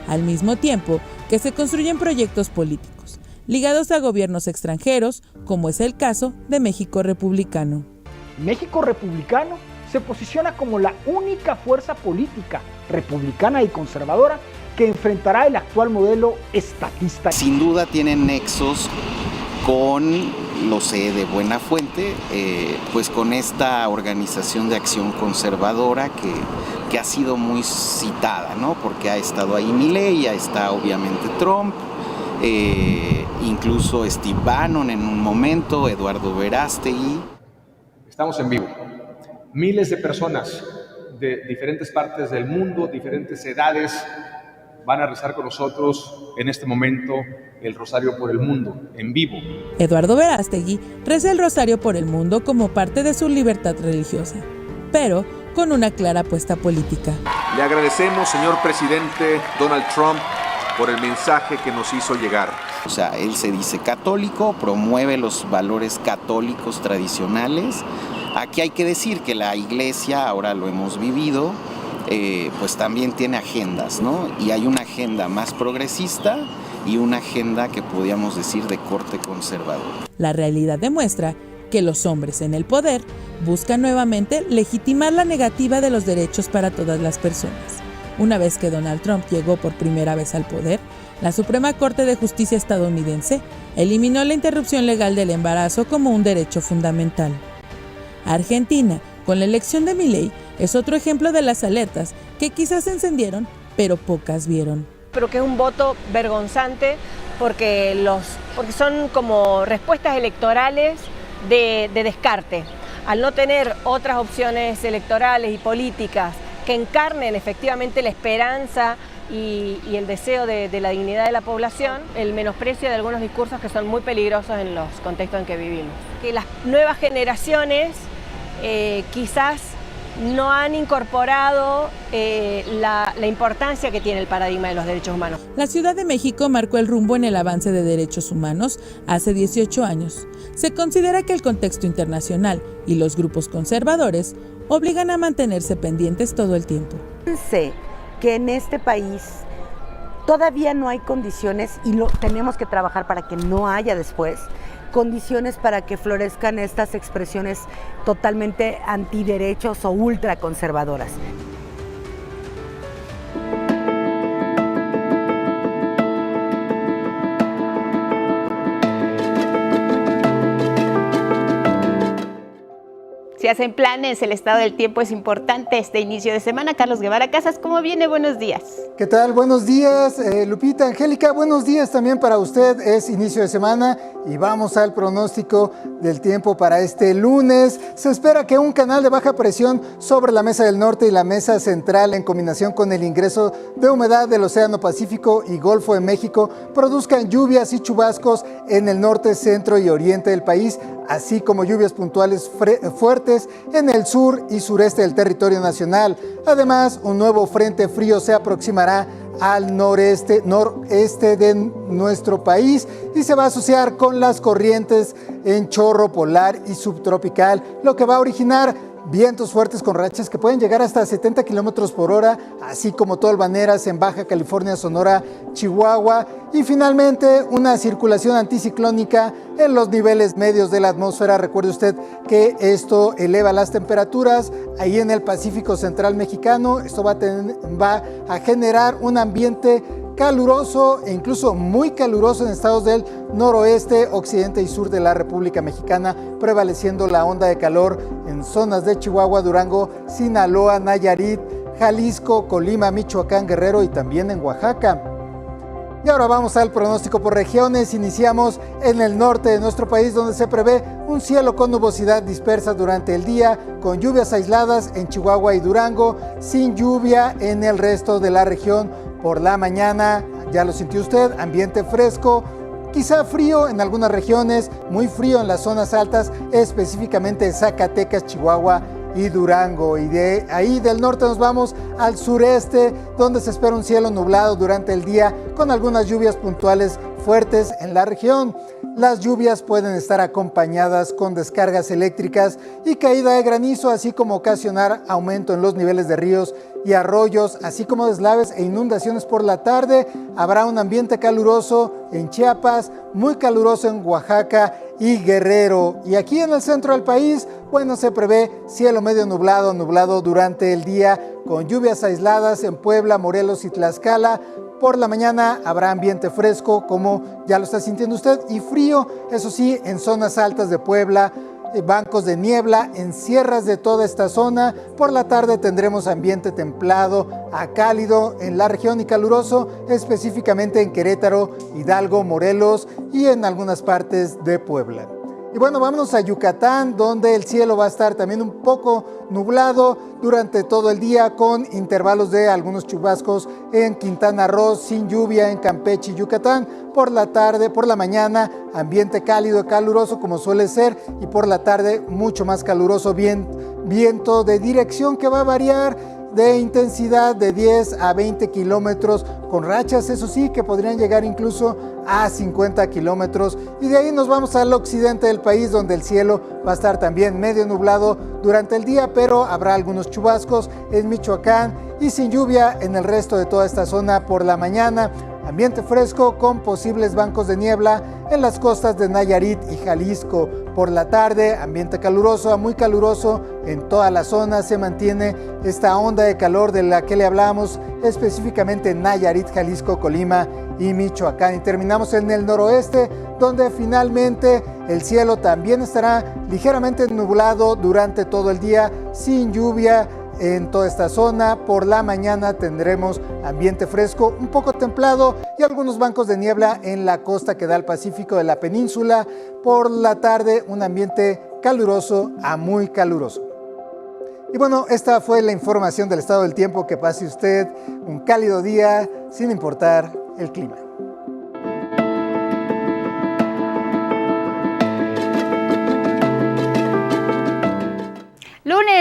Al mismo tiempo que se construyen proyectos políticos ligados a gobiernos extranjeros, como es el caso de México Republicano. México Republicano se posiciona como la única fuerza política republicana y conservadora que enfrentará el actual modelo estatista. Sin duda tienen nexos con, lo sé de buena fuente, pues con esta organización de acción conservadora que ha sido muy citada, ¿no? Porque ha estado ahí Milei, ya está obviamente Trump, incluso Steve Bannon en un momento, Eduardo Verástegui. Estamos en vivo. Miles de personas de diferentes partes del mundo, diferentes edades, van a rezar con nosotros en este momento el Rosario por el Mundo, en vivo. Eduardo Verástegui reza el Rosario por el Mundo como parte de su libertad religiosa, pero con una clara apuesta política. Le agradecemos, señor presidente Donald Trump, por el mensaje que nos hizo llegar. O sea, él se dice católico, promueve los valores católicos tradicionales. Aquí hay que decir que la iglesia, ahora lo hemos vivido, pues también tiene agendas, ¿no? Y hay una agenda más progresista y una agenda que podríamos decir de corte conservador. La realidad demuestra que los hombres en el poder buscan nuevamente legitimar la negativa de los derechos para todas las personas. Una vez que Donald Trump llegó por primera vez al poder, la Suprema Corte de Justicia estadounidense eliminó la interrupción legal del embarazo como un derecho fundamental. Argentina, con la elección de Milei, es otro ejemplo de las alertas que quizás se encendieron, pero pocas vieron. Pero que es un voto vergonzante porque son como respuestas electorales de descarte. Al no tener otras opciones electorales y políticas que encarnen efectivamente la esperanza y el deseo de la dignidad de la población, el menosprecio de algunos discursos que son muy peligrosos en los contextos en que vivimos. Que las nuevas generaciones quizás no han incorporado la importancia que tiene el paradigma de los derechos humanos. La Ciudad de México marcó el rumbo en el avance de derechos humanos hace 18 años. Se considera que el contexto internacional y los grupos conservadores obligan a mantenerse pendientes todo el tiempo. Sé que en este país todavía no hay condiciones y tenemos que trabajar para que no haya después condiciones para que florezcan estas expresiones totalmente antiderechos o ultraconservadoras. Si hacen planes, el estado del tiempo es importante este inicio de semana. Carlos Guevara Casas, ¿cómo viene? Buenos días. ¿Qué tal? Buenos días, Lupita, Angélica. Buenos días también para usted. Es inicio de semana y vamos al pronóstico del tiempo para este lunes. Se espera que un canal de baja presión sobre la mesa del norte y la mesa central, en combinación con el ingreso de humedad del Océano Pacífico y Golfo de México, produzcan lluvias y chubascos en el norte, centro y oriente del país, así como lluvias puntuales fuertes en el sur y sureste del territorio nacional. Además, un nuevo frente frío se aproximará al noreste de nuestro país y se va a asociar con las corrientes en chorro polar y subtropical, lo que va a originar vientos fuertes con rachas que pueden llegar hasta 70 kilómetros por hora, así como tolvaneras en Baja California, Sonora, Chihuahua, y finalmente una circulación anticiclónica en los niveles medios de la atmósfera. Recuerde usted que esto eleva las temperaturas ahí en el Pacífico Central mexicano. Esto va a generar un ambiente caluroso e incluso muy caluroso en estados del noroeste, occidente y sur de la República Mexicana, prevaleciendo la onda de calor en zonas de Chihuahua, Durango, Sinaloa, Nayarit, Jalisco, Colima, Michoacán, Guerrero y también en Oaxaca. Y ahora vamos al pronóstico por regiones. Iniciamos en el norte de nuestro país, donde se prevé un cielo con nubosidad dispersa durante el día, con lluvias aisladas en Chihuahua y Durango, sin lluvia en el resto de la región. Por la mañana, ya lo sintió usted, ambiente fresco, quizá frío en algunas regiones, muy frío en las zonas altas, específicamente Zacatecas, Chihuahua y Durango. Y de ahí del norte nos vamos al sureste, donde se espera un cielo nublado durante el día, con algunas lluvias puntuales fuertes en la región. Las lluvias pueden estar acompañadas con descargas eléctricas y caída de granizo, así como ocasionar aumento en los niveles de ríos y arroyos, así como deslaves e inundaciones por la tarde. Habrá un ambiente caluroso en Chiapas, muy caluroso en Oaxaca y Guerrero. Y aquí en el centro del país, bueno, se prevé cielo medio nublado durante el día, con lluvias aisladas en Puebla, Morelos y Tlaxcala. Por la mañana habrá ambiente fresco, como ya lo está sintiendo usted, y frío, eso sí, en zonas altas de Puebla, bancos de niebla en sierras de toda esta zona. Por la tarde tendremos ambiente templado a cálido en la región y caluroso, específicamente en Querétaro, Hidalgo, Morelos y en algunas partes de Puebla. Y bueno, vámonos a Yucatán, donde el cielo va a estar también un poco nublado durante todo el día, con intervalos de algunos chubascos en Quintana Roo, sin lluvia en Campeche y Yucatán. Por la tarde, por la mañana, ambiente cálido, caluroso como suele ser, y por la tarde mucho más caluroso, viento de dirección que va a variar de intensidad de 10 a 20 kilómetros, con rachas, eso sí, que podrían llegar incluso a 50 kilómetros. Y de ahí nos vamos al occidente del país, donde el cielo va a estar también medio nublado durante el día, pero habrá algunos chubascos en Michoacán y sin lluvia en el resto de toda esta zona por la mañana. Ambiente fresco con posibles bancos de niebla en las costas de Nayarit y Jalisco. Por la tarde, ambiente caluroso a muy caluroso en toda la zona. Se mantiene esta onda de calor de la que le hablamos, específicamente en Nayarit, Jalisco, Colima y Michoacán. Y terminamos en el noroeste, donde finalmente el cielo también estará ligeramente nublado durante todo el día, sin lluvia en toda esta zona. Por la mañana tendremos ambiente fresco, un poco templado y algunos bancos de niebla en la costa que da al Pacífico de la península. Por la tarde, un ambiente caluroso a muy caluroso. Y bueno, esta fue la información del estado del tiempo. Que pase usted un cálido día sin importar el clima.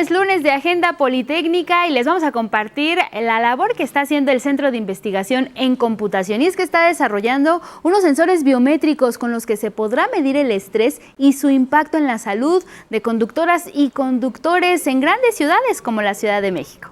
Lunes de Agenda Politécnica, y les vamos a compartir la labor que está haciendo el Centro de Investigación en Computación. Y es que está desarrollando unos sensores biométricos con los que se podrá medir el estrés y su impacto en la salud de conductoras y conductores en grandes ciudades como la Ciudad de México.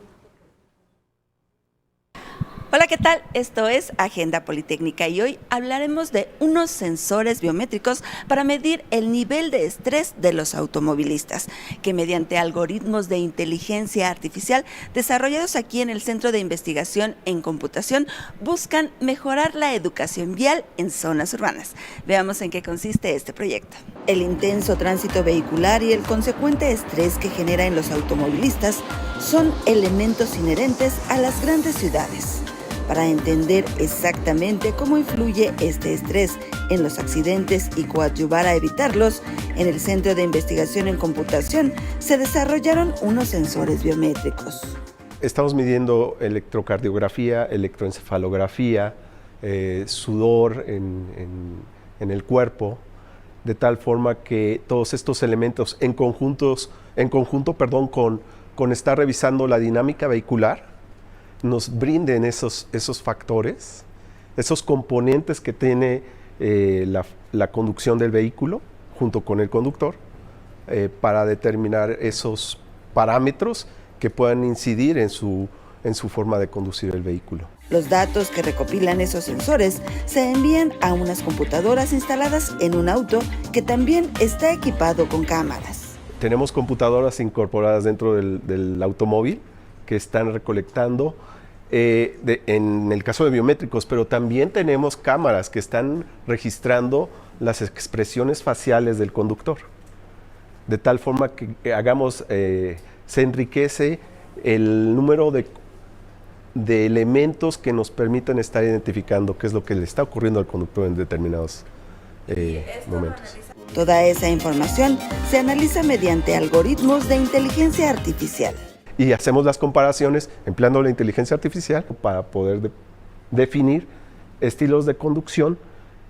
Hola, ¿qué tal? Esto es Agenda Politécnica y hoy hablaremos de unos sensores biométricos para medir el nivel de estrés de los automovilistas, que mediante algoritmos de inteligencia artificial desarrollados aquí en el Centro de Investigación en Computación buscan mejorar la educación vial en zonas urbanas. Veamos en qué consiste este proyecto. El intenso tránsito vehicular y el consecuente estrés que genera en los automovilistas son elementos inherentes a las grandes ciudades. Para entender exactamente cómo influye este estrés en los accidentes y coadyuvar a evitarlos, en el Centro de Investigación en Computación se desarrollaron unos sensores biométricos. Estamos midiendo electrocardiografía, electroencefalografía, sudor en el cuerpo, de tal forma que todos estos elementos en conjunto con estar revisando la dinámica vehicular, nos brinden esos factores, esos componentes que tiene la conducción del vehículo junto con el conductor, para determinar esos parámetros que puedan incidir en su forma de conducir el vehículo. Los datos que recopilan esos sensores se envían a unas computadoras instaladas en un auto que también está equipado con cámaras. Tenemos computadoras incorporadas dentro del automóvil que están recolectando, en el caso de biométricos, pero también tenemos cámaras que están registrando las expresiones faciales del conductor, de tal forma que se enriquece el número de elementos que nos permiten estar identificando qué es lo que le está ocurriendo al conductor en determinados momentos. Toda esa información se analiza mediante algoritmos de inteligencia artificial. Y hacemos las comparaciones empleando la inteligencia artificial para poder definir estilos de conducción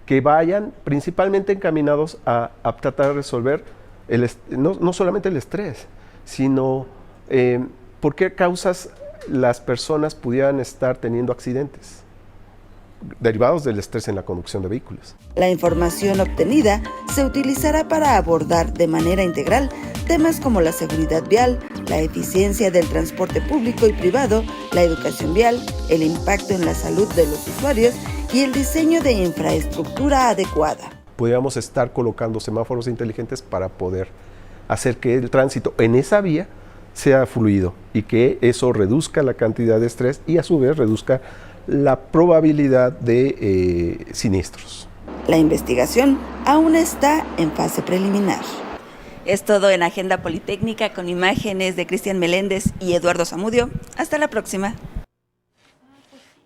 que vayan principalmente encaminados a tratar de resolver no solamente el estrés, sino por qué causas las personas pudieran estar teniendo accidentes derivados del estrés en la conducción de vehículos. La información obtenida se utilizará para abordar de manera integral temas como la seguridad vial, la eficiencia del transporte público y privado, la educación vial, el impacto en la salud de los usuarios y el diseño de infraestructura adecuada. Podríamos estar colocando semáforos inteligentes para poder hacer que el tránsito en esa vía sea fluido y que eso reduzca la cantidad de estrés y a su vez reduzca la probabilidad de siniestros. La investigación aún está en fase preliminar. Es todo en Agenda Politécnica con imágenes de Cristian Meléndez y Eduardo Zamudio. Hasta la próxima.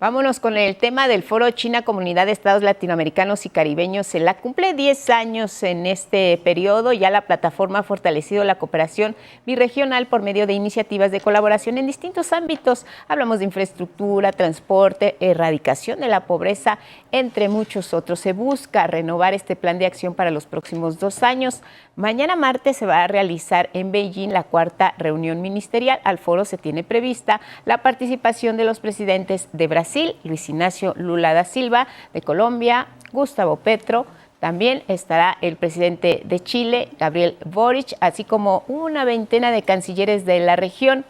Vámonos con el tema del Foro China Comunidad de Estados Latinoamericanos y Caribeños. Se la cumple 10 años en este periodo. Ya la plataforma ha fortalecido la cooperación birregional por medio de iniciativas de colaboración en distintos ámbitos. Hablamos de infraestructura, transporte, erradicación de la pobreza, entre muchos otros. Se busca renovar este plan de acción para los próximos 2 años. Mañana martes se va a realizar en Beijing la 4ª reunión ministerial. Al foro se tiene prevista la participación de los presidentes de Brasil, Luis Ignacio Lula da Silva, de Colombia, Gustavo Petro. También estará el presidente de Chile, Gabriel Boric, así como una veintena de cancilleres de la región.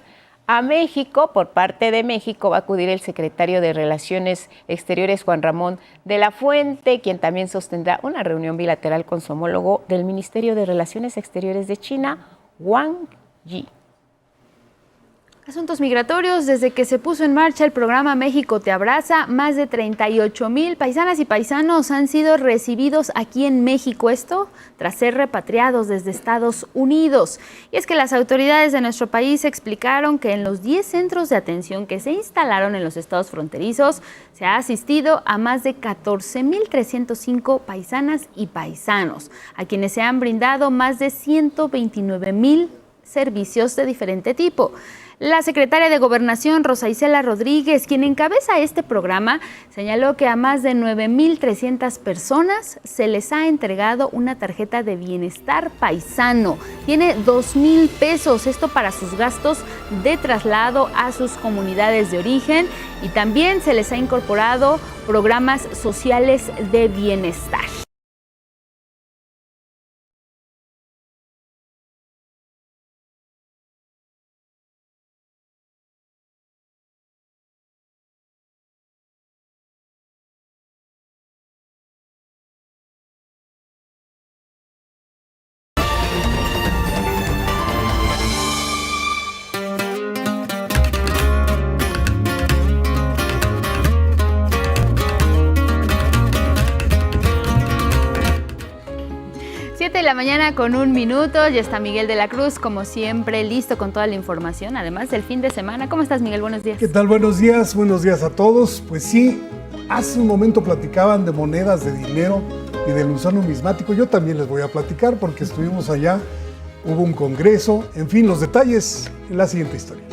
A México, por parte de México, va a acudir el secretario de Relaciones Exteriores, Juan Ramón de la Fuente, quien también sostendrá una reunión bilateral con su homólogo del Ministerio de Relaciones Exteriores de China, Wang Yi. Asuntos migratorios. Desde que se puso en marcha el programa México Te Abraza, más de 38,000 paisanas y paisanos han sido recibidos aquí en México, esto tras ser repatriados desde Estados Unidos. Y es que las autoridades de nuestro país explicaron que en los 10 centros de atención que se instalaron en los estados fronterizos se ha asistido a más de 14,305 paisanas y paisanos, a quienes se han brindado más de 129,000 servicios de diferente tipo. La secretaria de Gobernación, Rosa Isela Rodríguez, quien encabeza este programa, señaló que a más de 9,300 personas se les ha entregado una tarjeta de bienestar paisano. Tiene 2,000 pesos, esto para sus gastos de traslado a sus comunidades de origen, y también se les ha incorporado programas sociales de bienestar. De la mañana con 1 minuto, ya está Miguel de la Cruz, como siempre, listo con toda la información, además del fin de semana. ¿Cómo estás, Miguel? Buenos días. ¿Qué tal? Buenos días a todos. Pues sí, hace un momento platicaban de monedas de dinero y del museo numismático. Yo también les voy a platicar porque estuvimos allá, hubo un congreso, en fin, los detalles en la siguiente historia.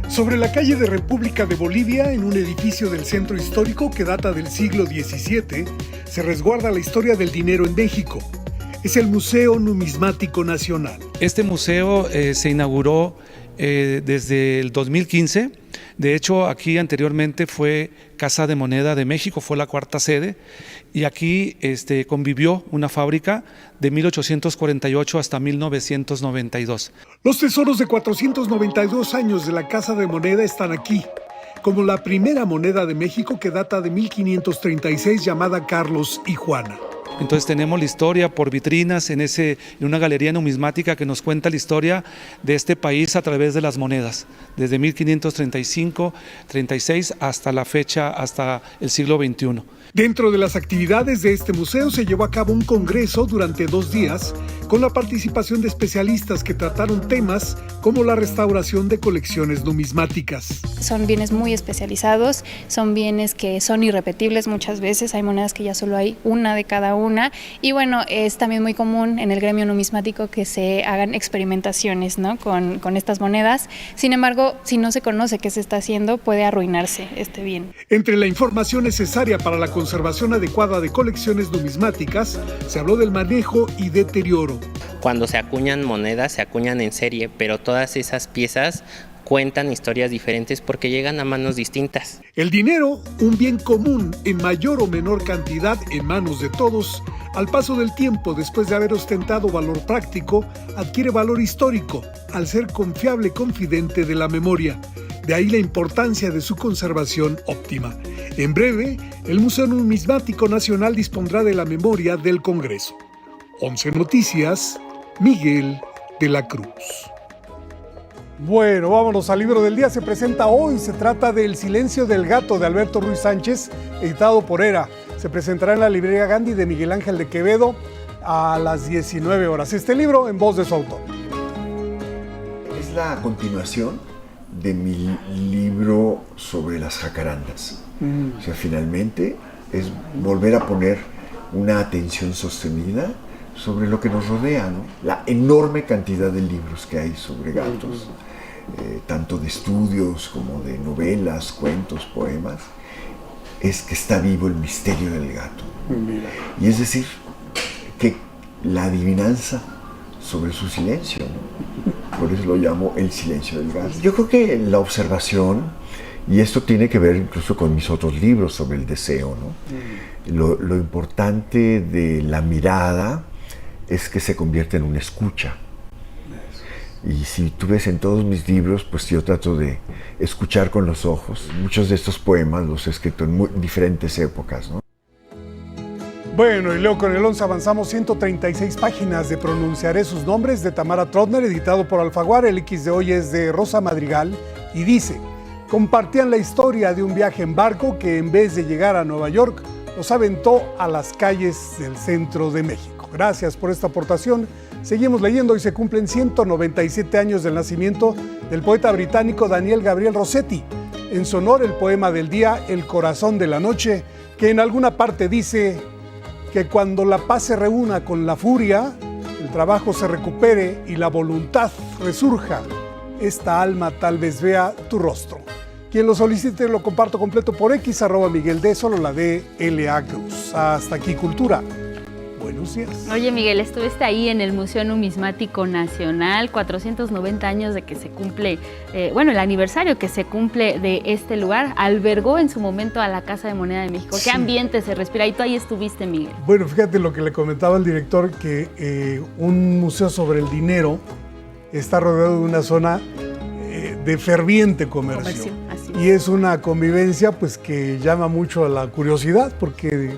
Sobre la calle de República de Bolivia, en un edificio del centro histórico que data del siglo XVII, se resguarda la historia del dinero en México. Es el Museo Numismático Nacional. Este museo se inauguró desde el 2015. De hecho, aquí anteriormente fue Casa de Moneda de México, fue la 4ª sede, y aquí convivió una fábrica de 1848 hasta 1992. Los tesoros de 492 años de la Casa de Moneda están aquí, como la primera moneda de México que data de 1536 llamada Carlos y Juana. Entonces tenemos la historia por vitrinas en una galería numismática que nos cuenta la historia de este país a través de las monedas, desde 1535, 36 hasta la fecha, hasta el siglo XXI. Dentro de las actividades de este museo se llevó a cabo un congreso durante 2 días con la participación de especialistas que trataron temas como la restauración de colecciones numismáticas. Son bienes muy especializados, son bienes que son irrepetibles muchas veces, hay monedas que ya solo hay una de cada una, y bueno, es también muy común en el gremio numismático que se hagan experimentaciones, ¿no?, con estas monedas. Sin embargo, si no se conoce qué se está haciendo, puede arruinarse este bien. Entre la información necesaria para la conservación adecuada de colecciones numismáticas, se habló del manejo y deterioro. Cuando se acuñan monedas, se acuñan en serie, pero todas esas piezas cuentan historias diferentes porque llegan a manos distintas. El dinero, un bien común en mayor o menor cantidad en manos de todos, al paso del tiempo, después de haber ostentado valor práctico, adquiere valor histórico al ser confiable confidente de la memoria. De ahí la importancia de su conservación óptima. En breve, el Museo Numismático Nacional dispondrá de la memoria del Congreso. 11 Noticias, Miguel de la Cruz. Bueno, vámonos al libro del día. Se presenta hoy, se trata de El silencio del gato de Alberto Ruiz Sánchez, editado por ERA. Se presentará en la librería Gandhi de Miguel Ángel de Quevedo a las 19 horas. Este libro en voz de su autor. Es la continuación de mi libro sobre las jacarandas. O sea, finalmente es volver a poner una atención sostenida sobre lo que nos rodea, ¿no? La enorme cantidad de libros que hay sobre gatos, tanto de estudios como de novelas, cuentos, poemas, es que está vivo el misterio del gato. Y es decir, que la adivinanza sobre su silencio, ¿no? Por eso lo llamo el silencio del gato. Yo creo que la observación, y esto tiene que ver incluso con mis otros libros sobre el deseo, ¿no? Lo importante de la mirada es que se convierte en una escucha. Y si tú ves en todos mis libros, pues yo trato de escuchar con los ojos. Muchos de estos poemas los he escrito en diferentes épocas, ¿no? Bueno, y luego con el 11 avanzamos 136 páginas de Pronunciaré sus nombres de Tamara Trotner, editado por Alfaguara. El X de hoy es de Rosa Madrigal y dice: compartían la historia de un viaje en barco que en vez de llegar a Nueva York, los aventó a las calles del centro de México. Gracias por esta aportación. Seguimos leyendo. Hoy se cumplen 197 años del nacimiento del poeta británico Daniel Gabriel Rossetti. En su honor, el poema del día, El corazón de la noche, que en alguna parte dice que cuando la paz se reúna con la furia, el trabajo se recupere y la voluntad resurja, esta alma tal vez vea tu rostro. Quien lo solicite lo comparto completo por X, @Miguel D, solo la D, LA Cruz. Hasta aquí Cultura. Buenos días. Oye, Miguel, estuviste ahí en el Museo Numismático Nacional, 490 años de que se cumple, el aniversario que se cumple de este lugar, albergó en su momento a la Casa de Moneda de México. Sí. ¿Qué ambiente se respira? Y tú ahí estuviste, Miguel. Bueno, fíjate lo que le comentaba el director, que un museo sobre el dinero está rodeado de una zona de ferviente comercio. Así Y es una convivencia pues que llama mucho a la curiosidad, porque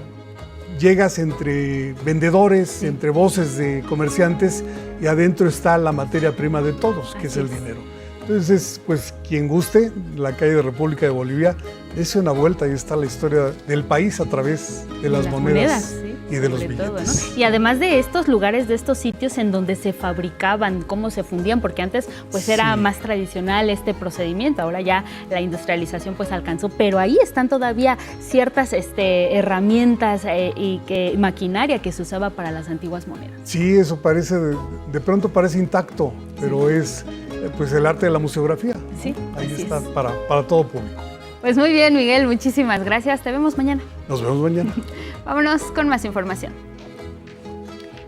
llegas entre vendedores, entre voces de comerciantes, y adentro está la materia prima de todos, que es el dinero. Entonces, pues quien guste, la calle de República de Bolivia, dése una vuelta, ahí está la historia del país a través de las monedas sí, y de los sobre todo, billetes. ¿no? Y además de estos lugares, de estos sitios en donde se fabricaban, cómo se fundían, porque antes pues era más tradicional este procedimiento, ahora ya la industrialización pues alcanzó, pero ahí están todavía ciertas herramientas y maquinaria que se usaba para las antiguas monedas. Sí, eso parece, de pronto parece intacto, pero es pues el arte de la museografía. Sí, ahí así está es. para todo público. Pues muy bien, Miguel, muchísimas gracias. Te vemos mañana. Nos vemos mañana. Vámonos con más información.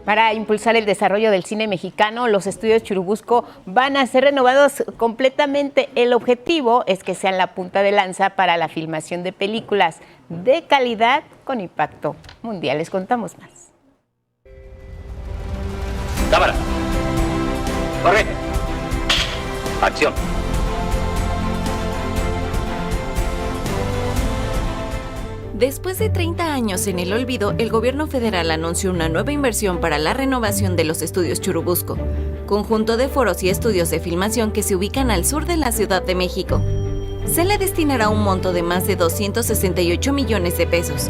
Para impulsar el desarrollo del cine mexicano, los estudios Churubusco van a ser renovados completamente. El objetivo es que sean la punta de lanza para la filmación de películas de calidad con impacto mundial. Les contamos más. Cámara. Corre. Acción. Después de 30 años en el olvido, el gobierno federal anunció una nueva inversión para la renovación de los estudios Churubusco, conjunto de foros y estudios de filmación que se ubican al sur de la Ciudad de México. Se le destinará un monto de más de 268 millones de pesos,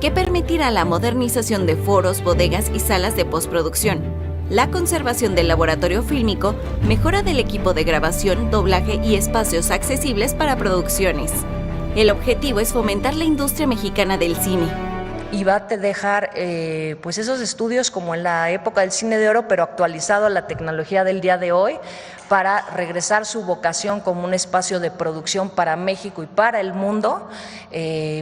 que permitirá la modernización de foros, bodegas y salas de postproducción, la conservación del laboratorio fílmico, mejora del equipo de grabación, doblaje y espacios accesibles para producciones. El objetivo es fomentar la industria mexicana del cine. Y va a dejar pues esos estudios como en la época del cine de oro, pero actualizado a la tecnología del día de hoy, para regresar su vocación como un espacio de producción para México y para el mundo,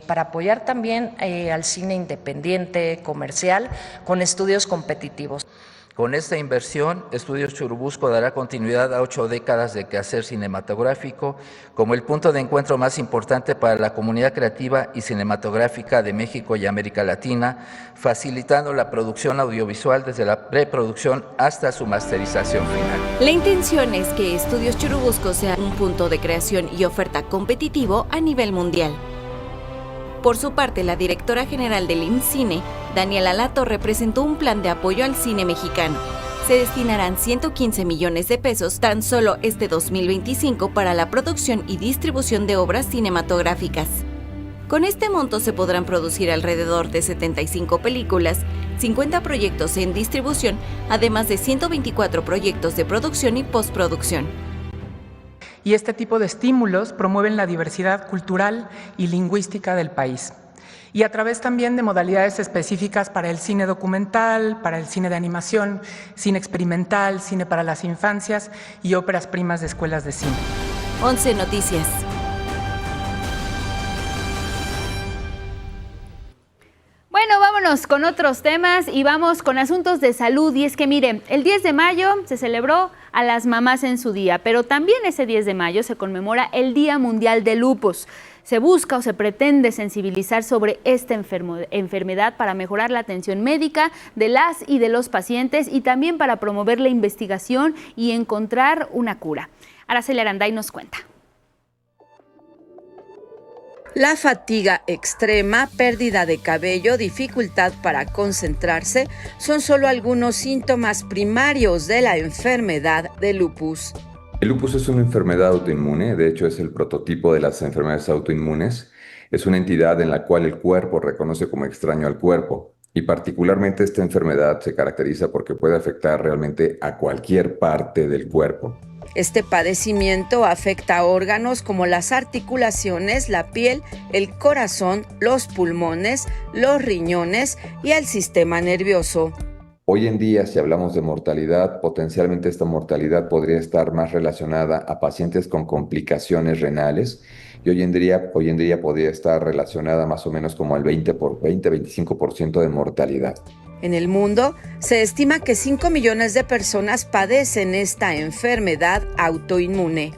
para apoyar también al cine independiente, comercial, con estudios competitivos. Con esta inversión, Estudios Churubusco dará continuidad a 8 décadas de quehacer cinematográfico como el punto de encuentro más importante para la comunidad creativa y cinematográfica de México y América Latina, facilitando la producción audiovisual desde la preproducción hasta su masterización final. La intención es que Estudios Churubusco sea un punto de creación y oferta competitivo a nivel mundial. Por su parte, la directora general del IMCINE, Daniela Latorre, presentó un plan de apoyo al cine mexicano. Se destinarán 115 millones de pesos tan solo este 2025 para la producción y distribución de obras cinematográficas. Con este monto se podrán producir alrededor de 75 películas, 50 proyectos en distribución, además de 124 proyectos de producción y postproducción. y este tipo de estímulos promueven la diversidad cultural y lingüística del país. Y a través también de modalidades específicas para el cine documental, para el cine de animación, cine experimental, cine para las infancias y óperas primas de escuelas de cine. 11 Noticias. Bueno, vámonos con otros temas y vamos con asuntos de salud. Y es que miren, el 10 de mayo se celebró a las mamás en su día, pero también ese 10 de mayo se conmemora el Día Mundial del Lupus. Se busca o se pretende sensibilizar sobre esta enfermedad para mejorar la atención médica de las y de los pacientes y también para promover la investigación y encontrar una cura. Araceli Aranday nos cuenta. La fatiga extrema, pérdida de cabello, dificultad para concentrarse son solo algunos síntomas primarios de la enfermedad de lupus. El lupus es una enfermedad autoinmune, de hecho es el prototipo de las enfermedades autoinmunes. Es una entidad en la cual el cuerpo reconoce como extraño al cuerpo y particularmente esta enfermedad se caracteriza porque puede afectar realmente a cualquier parte del cuerpo. Este padecimiento afecta a órganos como las articulaciones, la piel, el corazón, los pulmones, los riñones y el sistema nervioso. Hoy en día, si hablamos de mortalidad, potencialmente esta mortalidad podría estar más relacionada a pacientes con complicaciones renales y hoy en día podría estar relacionada más o menos como al 20-25% de mortalidad. En el mundo, se estima que 5 millones de personas padecen esta enfermedad autoinmune.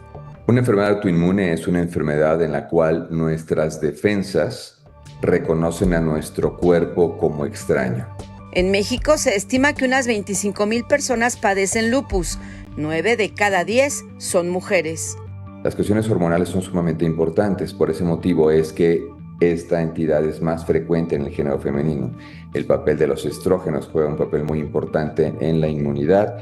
Una enfermedad autoinmune es una enfermedad en la cual nuestras defensas reconocen a nuestro cuerpo como extraño. En México se estima que unas 25,000 personas padecen lupus. 9 de cada 10 son mujeres. Las cuestiones hormonales son sumamente importantes, por ese motivo es que esta entidad es más frecuente en el género femenino. El papel de los estrógenos juega un papel muy importante en la inmunidad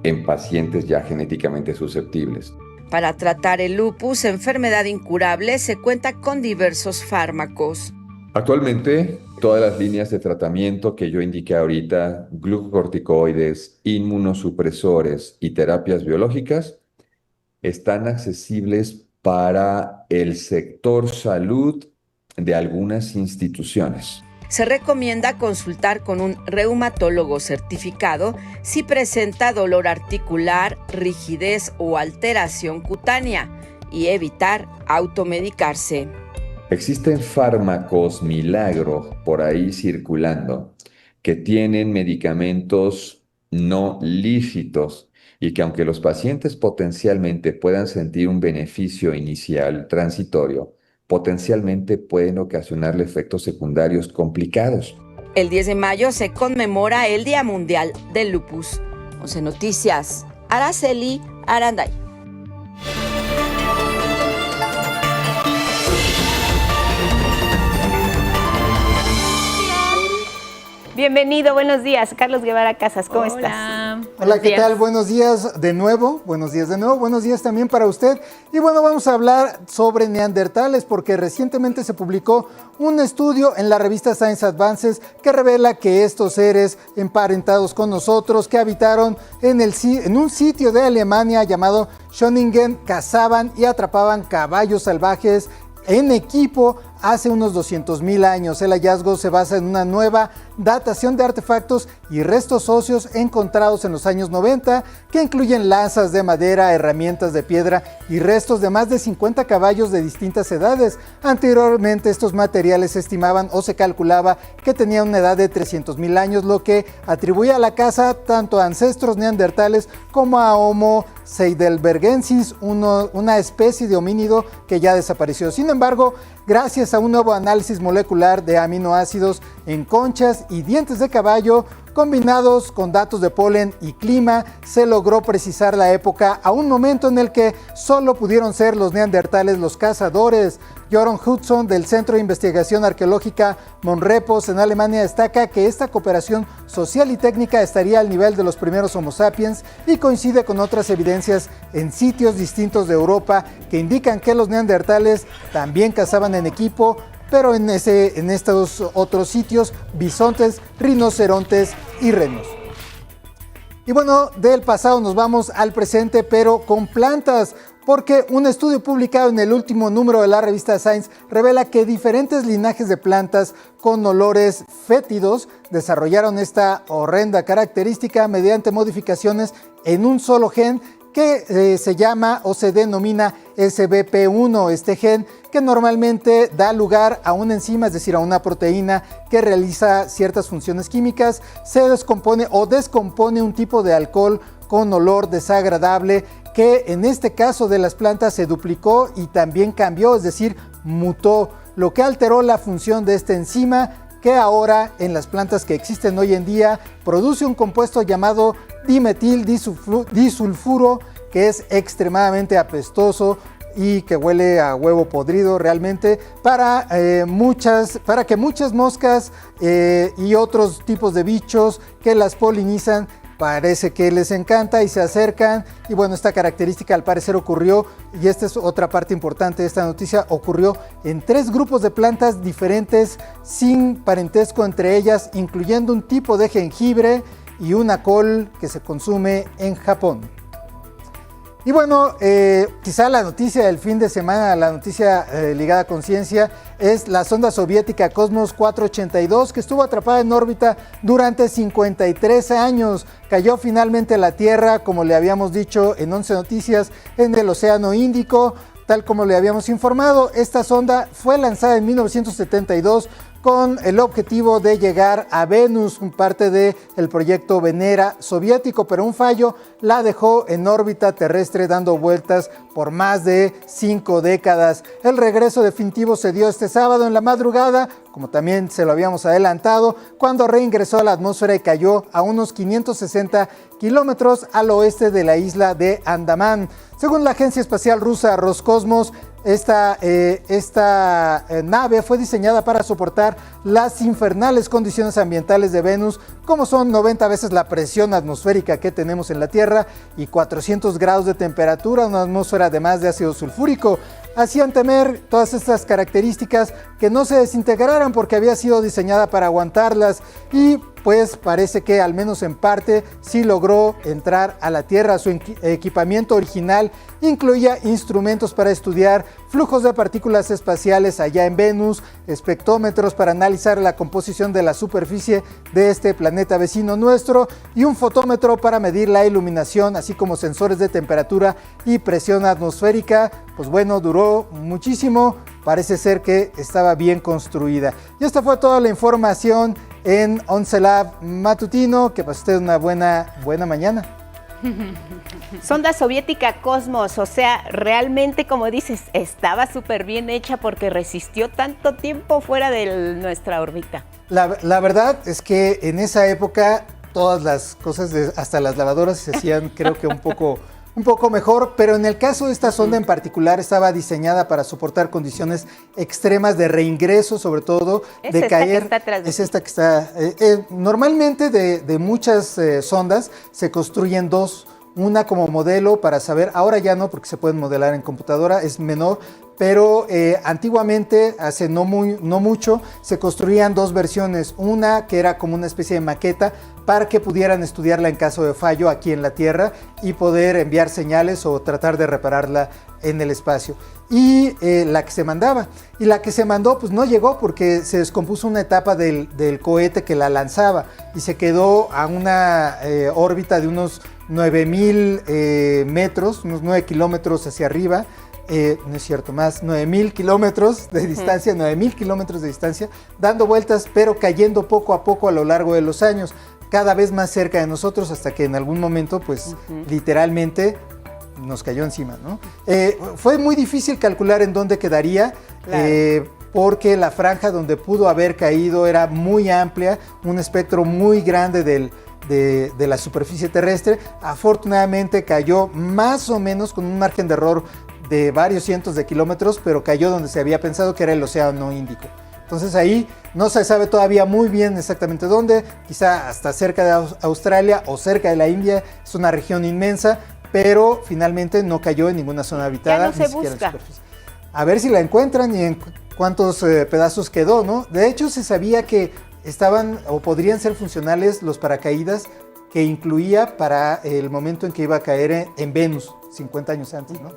en pacientes ya genéticamente susceptibles. Para tratar el lupus, enfermedad incurable, se cuenta con diversos fármacos. Actualmente, todas las líneas de tratamiento que yo indiqué ahorita, glucocorticoides, inmunosupresores y terapias biológicas, están accesibles para el sector salud de algunas instituciones. Se recomienda consultar con un reumatólogo certificado si presenta dolor articular, rigidez o alteración cutánea y evitar automedicarse. Existen fármacos milagro por ahí circulando que tienen medicamentos no lícitos y que aunque los pacientes potencialmente puedan sentir un beneficio inicial transitorio, potencialmente pueden ocasionarle efectos secundarios complicados. El 10 de mayo se conmemora el Día Mundial del Lupus. 11 Noticias, Araceli Aranday. Bienvenido, buenos días. Carlos Guevara Casas, ¿cómo estás? Hola, ¿qué tal? Buenos días de nuevo, buenos días también para usted. Y bueno, vamos a hablar sobre neandertales porque recientemente se publicó un estudio en la revista Science Advances que revela que estos seres emparentados con nosotros que habitaron en un sitio de Alemania llamado Schöningen cazaban y atrapaban caballos salvajes en equipo hace unos 200,000 años. El hallazgo se basa en una nueva datación de artefactos y restos óseos encontrados en los años 90 que incluyen lanzas de madera, herramientas de piedra y restos de más de 50 caballos de distintas edades. Anteriormente estos materiales se estimaban o se calculaba que tenían una edad de 300,000 años, lo que atribuye a la caza tanto a ancestros neandertales como a Homo heidelbergensis, una especie de homínido que ya desapareció. Sin embargo, gracias a un nuevo análisis molecular de aminoácidos en conchas y dientes de caballo, combinados con datos de polen y clima, se logró precisar la época a un momento en el que solo pudieron ser los neandertales los cazadores. Joron Hudson del Centro de Investigación Arqueológica Monrepos en Alemania destaca que esta cooperación social y técnica estaría al nivel de los primeros Homo sapiens y coincide con otras evidencias en sitios distintos de Europa que indican que los neandertales también cazaban en equipo, pero en estos otros sitios, bisontes, rinocerontes y renos. Y bueno, del pasado nos vamos al presente, pero con plantas, porque un estudio publicado en el último número de la revista Science revela que diferentes linajes de plantas con olores fétidos desarrollaron esta horrenda característica mediante modificaciones en un solo gen que se llama o se denomina SBP1, este gen que normalmente da lugar a una enzima, es decir, a una proteína que realiza ciertas funciones químicas, se descompone o descompone un tipo de alcohol con olor desagradable que en este caso de las plantas se duplicó y también cambió, es decir, mutó, lo que alteró la función de esta enzima que ahora en las plantas que existen hoy en día produce un compuesto llamado dimetil disulfuro, que es extremadamente apestoso y que huele a huevo podrido realmente para que muchas moscas y otros tipos de bichos que las polinizan parece que les encanta y se acercan. Y bueno, esta característica al parecer ocurrió, y esta es otra parte importante de esta noticia, ocurrió en 3 grupos de plantas diferentes sin parentesco entre ellas, incluyendo un tipo de jengibre y una col que se consume en Japón. Y bueno, quizá la noticia del fin de semana, la noticia ligada a conciencia, es la sonda soviética Cosmos 482, que estuvo atrapada en órbita durante 53 años. Cayó finalmente a la Tierra, como le habíamos dicho en 11 Noticias, en el Océano Índico, tal como le habíamos informado. Esta sonda fue lanzada en 1972 con el objetivo de llegar a Venus, parte del proyecto Venera soviético, pero un fallo la dejó en órbita terrestre dando vueltas por más de 5 décadas. El regreso definitivo se dio este sábado en la madrugada, como también se lo habíamos adelantado, cuando reingresó a la atmósfera y cayó a unos 560 kilómetros al oeste de la isla de Andamán. Según la agencia espacial rusa Roscosmos, esta nave fue diseñada para soportar las infernales condiciones ambientales de Venus, como son 90 veces la presión atmosférica que tenemos en la Tierra y 400 grados de temperatura, una atmósfera además de ácido sulfúrico. Hacían temer todas estas características que no se desintegraran porque había sido diseñada para aguantarlas, y pues parece que al menos en parte sí logró entrar a la Tierra. Su equipamiento original incluía instrumentos para estudiar flujos de partículas espaciales allá en Venus, espectrómetros para analizar la composición de la superficie de este planeta vecino nuestro y un fotómetro para medir la iluminación, así como sensores de temperatura y presión atmosférica. Pues bueno, duró muchísimo, parece ser que estaba bien construida. Y esta fue toda la información en 11 Lab Matutino. Que pase usted una buena mañana. Sonda soviética Cosmos, o sea, realmente, como dices, estaba súper bien hecha porque resistió tanto tiempo fuera de nuestra órbita. La verdad es que en esa época todas las cosas, hasta las lavadoras, se hacían creo que un poco mejor, pero en el caso de esta sonda en particular estaba diseñada para soportar condiciones extremas de reingreso, sobre todo de caer. Es esta que está. Normalmente de muchas sondas se construyen 2, una como modelo para saber, ahora ya no porque se pueden modelar en computadora, es menor, pero antiguamente, hace no mucho, se construían 2 versiones, una que era como una especie de maqueta para que pudieran estudiarla en caso de fallo aquí en la Tierra y poder enviar señales o tratar de repararla en el espacio. Y la que se mandaba, y la que se mandó pues no llegó porque se descompuso una etapa del cohete que la lanzaba y se quedó a una órbita de unos 9,000 metros, unos 9 kilómetros hacia arriba. No es cierto, más 9,000 kilómetros de distancia, 9,000 kilómetros de distancia, dando vueltas, pero cayendo poco a poco a lo largo de los años, cada vez más cerca de nosotros, hasta que en algún momento, pues, literalmente nos cayó encima, ¿no? Fue muy difícil calcular en dónde quedaría, claro. Porque la franja donde pudo haber caído era muy amplia, un espectro muy grande de la superficie terrestre. Afortunadamente cayó más o menos con un margen de error de varios cientos de kilómetros, pero cayó donde se había pensado que era el Océano Índico. Entonces ahí no se sabe todavía muy bien exactamente dónde, quizá hasta cerca de Australia o cerca de la India, es una región inmensa, pero finalmente no cayó en ninguna zona habitada. Ya no se busca. A ver si la encuentran y en cuántos pedazos quedó, ¿no? De hecho se sabía que estaban o podrían ser funcionales los paracaídas que incluía para el momento en que iba a caer en Venus, 50 años antes, ¿no?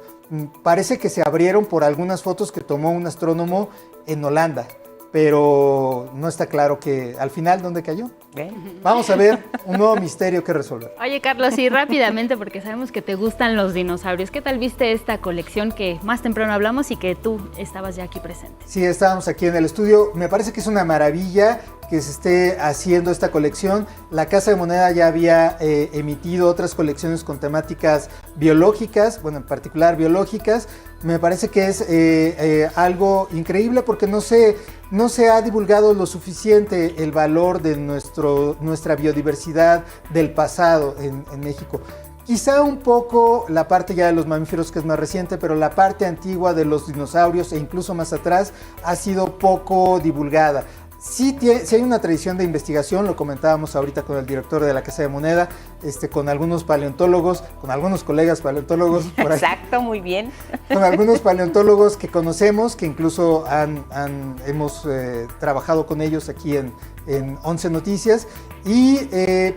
Parece que se abrieron por algunas fotos que tomó un astrónomo en Holanda, pero no está claro que al final dónde cayó. Vamos a ver un nuevo misterio que resolver. Oye, Carlos, sí, rápidamente, porque sabemos que te gustan los dinosaurios. ¿Qué tal viste esta colección que más temprano hablamos y que tú estabas ya aquí presente? Sí, estábamos aquí en el estudio. Me parece que es una maravilla que se esté haciendo esta colección. La Casa de Moneda ya había emitido otras colecciones con temáticas biológicas, bueno, en particular biológicas. Me parece que es algo increíble porque no se ha divulgado lo suficiente el valor de nuestra biodiversidad del pasado en México. Quizá un poco la parte ya de los mamíferos, que es más reciente, pero la parte antigua de los dinosaurios e incluso más atrás ha sido poco divulgada. Sí hay una tradición de investigación, lo comentábamos ahorita con el director de la Casa de Moneda, con algunos paleontólogos, con algunos colegas paleontólogos. Por ahí. Exacto, muy bien. Con algunos paleontólogos que conocemos, que incluso hemos trabajado con ellos aquí en 11 Noticias,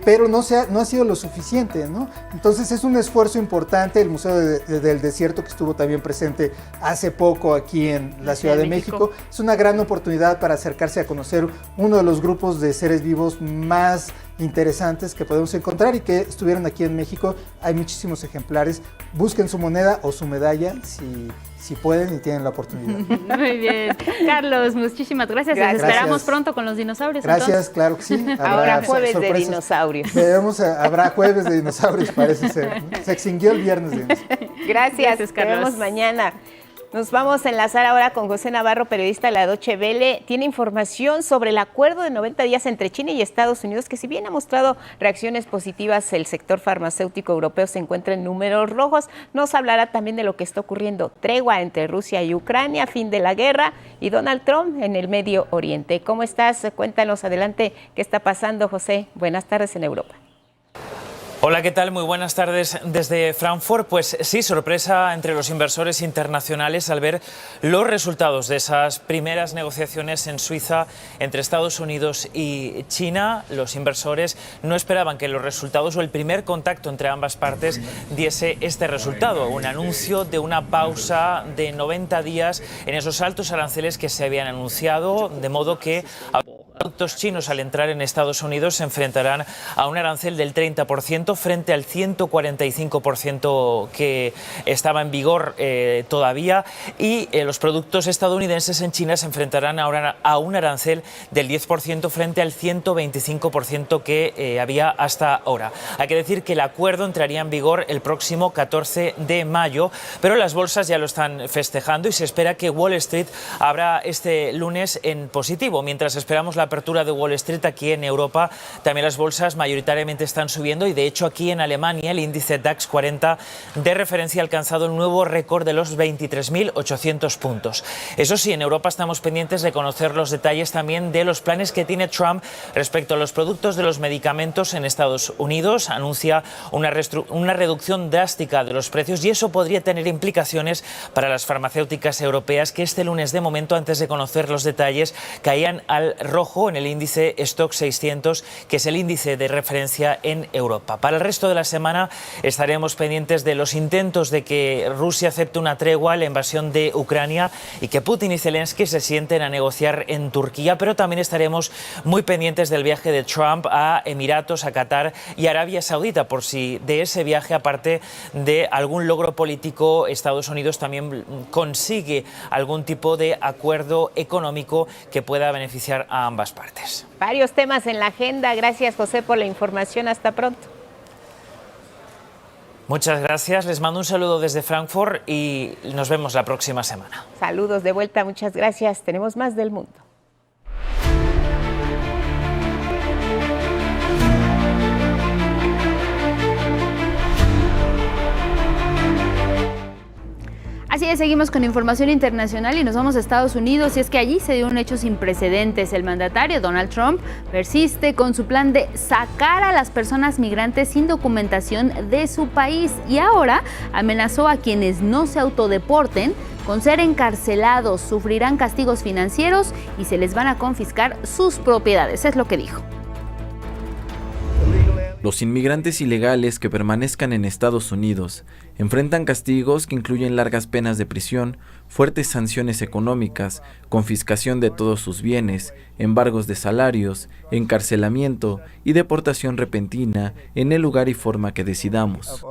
pero no ha sido lo suficiente, ¿no? Entonces es un esfuerzo importante. El Museo del Desierto, que estuvo también presente hace poco aquí en la Ciudad de México, es una gran oportunidad para acercarse a conocer uno de los grupos de seres vivos más interesantes que podemos encontrar y que estuvieron aquí en México. Hay muchísimos ejemplares. Busquen su moneda o su medalla si pueden y tienen la oportunidad. Muy bien. Carlos, muchísimas gracias. Nos esperamos pronto con los dinosaurios. Gracias, entonces. Claro que sí. Ahora jueves sorpresas de dinosaurios. Habrá jueves de dinosaurios, parece ser. Se extinguió el viernes de dinosaurios. Gracias, Carlos. Nos vemos mañana. Nos vamos a enlazar ahora con José Navarro, periodista de la Deutsche Welle. Tiene información sobre el acuerdo de 90 días entre China y Estados Unidos, que si bien ha mostrado reacciones positivas, el sector farmacéutico europeo se encuentra en números rojos. Nos hablará también de lo que está ocurriendo, tregua entre Rusia y Ucrania, fin de la guerra, y Donald Trump en el Medio Oriente. ¿Cómo estás? Cuéntanos adelante qué está pasando, José. Buenas tardes en Europa. Hola, ¿qué tal? Muy buenas tardes desde Frankfurt. Pues sí, sorpresa entre los inversores internacionales al ver los resultados de esas primeras negociaciones en Suiza entre Estados Unidos y China. Los inversores no esperaban que los resultados o el primer contacto entre ambas partes diese este resultado, un anuncio de una pausa de 90 días en esos altos aranceles que se habían anunciado, de modo que productos chinos al entrar en Estados Unidos se enfrentarán a un arancel del 30% frente al 145% que estaba en vigor todavía, y los productos estadounidenses en China se enfrentarán ahora a un arancel del 10% frente al 125% que había hasta ahora. Hay que decir que el acuerdo entraría en vigor el próximo 14 de mayo, pero las bolsas ya lo están festejando y se espera que Wall Street abra este lunes en positivo. Mientras esperamos la apertura de Wall Street aquí en Europa, también las bolsas mayoritariamente están subiendo, y de hecho aquí en Alemania el índice DAX 40 de referencia ha alcanzado el nuevo récord de los 23.800 puntos. Eso sí, en Europa estamos pendientes de conocer los detalles también de los planes que tiene Trump respecto a los productos de los medicamentos en Estados Unidos. Anuncia una reducción drástica de los precios, y eso podría tener implicaciones para las farmacéuticas europeas, que este lunes, de momento, antes de conocer los detalles, caían al rojo en el índice Stock 600, que es el índice de referencia en Europa. Para el resto de la semana estaremos pendientes de los intentos de que Rusia acepte una tregua, la invasión de Ucrania, y que Putin y Zelensky se sienten a negociar en Turquía, pero también estaremos muy pendientes del viaje de Trump a Emiratos, a Qatar y Arabia Saudita, por si de ese viaje, aparte de algún logro político, Estados Unidos también consigue algún tipo de acuerdo económico que pueda beneficiar a ambas partes. Varios temas en la agenda. Gracias, José, por la información. Hasta pronto. Muchas gracias. Les mando un saludo desde Frankfurt y nos vemos la próxima semana. Saludos de vuelta. Muchas gracias. Tenemos más del mundo. Así es, seguimos con información internacional y nos vamos a Estados Unidos, y es que allí se dio un hecho sin precedentes. El mandatario Donald Trump persiste con su plan de sacar a las personas migrantes sin documentación de su país, y ahora amenazó a quienes no se autodeporten con ser encarcelados, sufrirán castigos financieros y se les van a confiscar sus propiedades. Es lo que dijo. Los inmigrantes ilegales que permanezcan en Estados Unidos enfrentan castigos que incluyen largas penas de prisión, fuertes sanciones económicas, confiscación de todos sus bienes, embargos de salarios, encarcelamiento y deportación repentina en el lugar y forma que decidamos.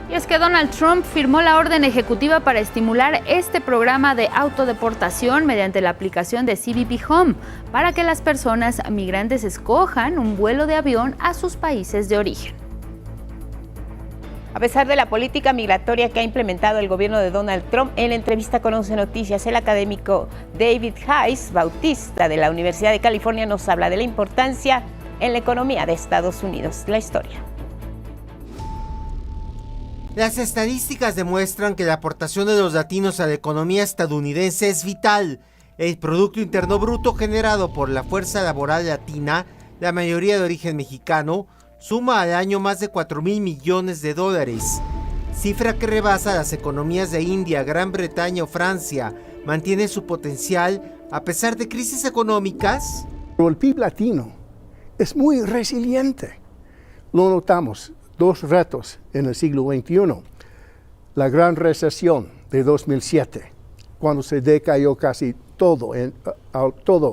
Y es que Donald Trump firmó la orden ejecutiva para estimular este programa de autodeportación mediante la aplicación de CBP Home para que las personas migrantes escojan un vuelo de avión a sus países de origen. A pesar de la política migratoria que ha implementado el gobierno de Donald Trump, en la entrevista con 11 Noticias, el académico David Hayes Bautista de la Universidad de California nos habla de la importancia en la economía de Estados Unidos. La historia. Las estadísticas demuestran que la aportación de los latinos a la economía estadounidense es vital. El Producto Interno Bruto generado por la fuerza laboral latina, la mayoría de origen mexicano, suma al año más de 4,000 millones de dólares, cifra que rebasa las economías de India, Gran Bretaña o Francia. Mantiene su potencial a pesar de crisis económicas. Pero el PIB latino es muy resiliente. Lo notamos. Dos retos en el siglo XXI. La gran recesión de 2007, cuando se decayó casi todo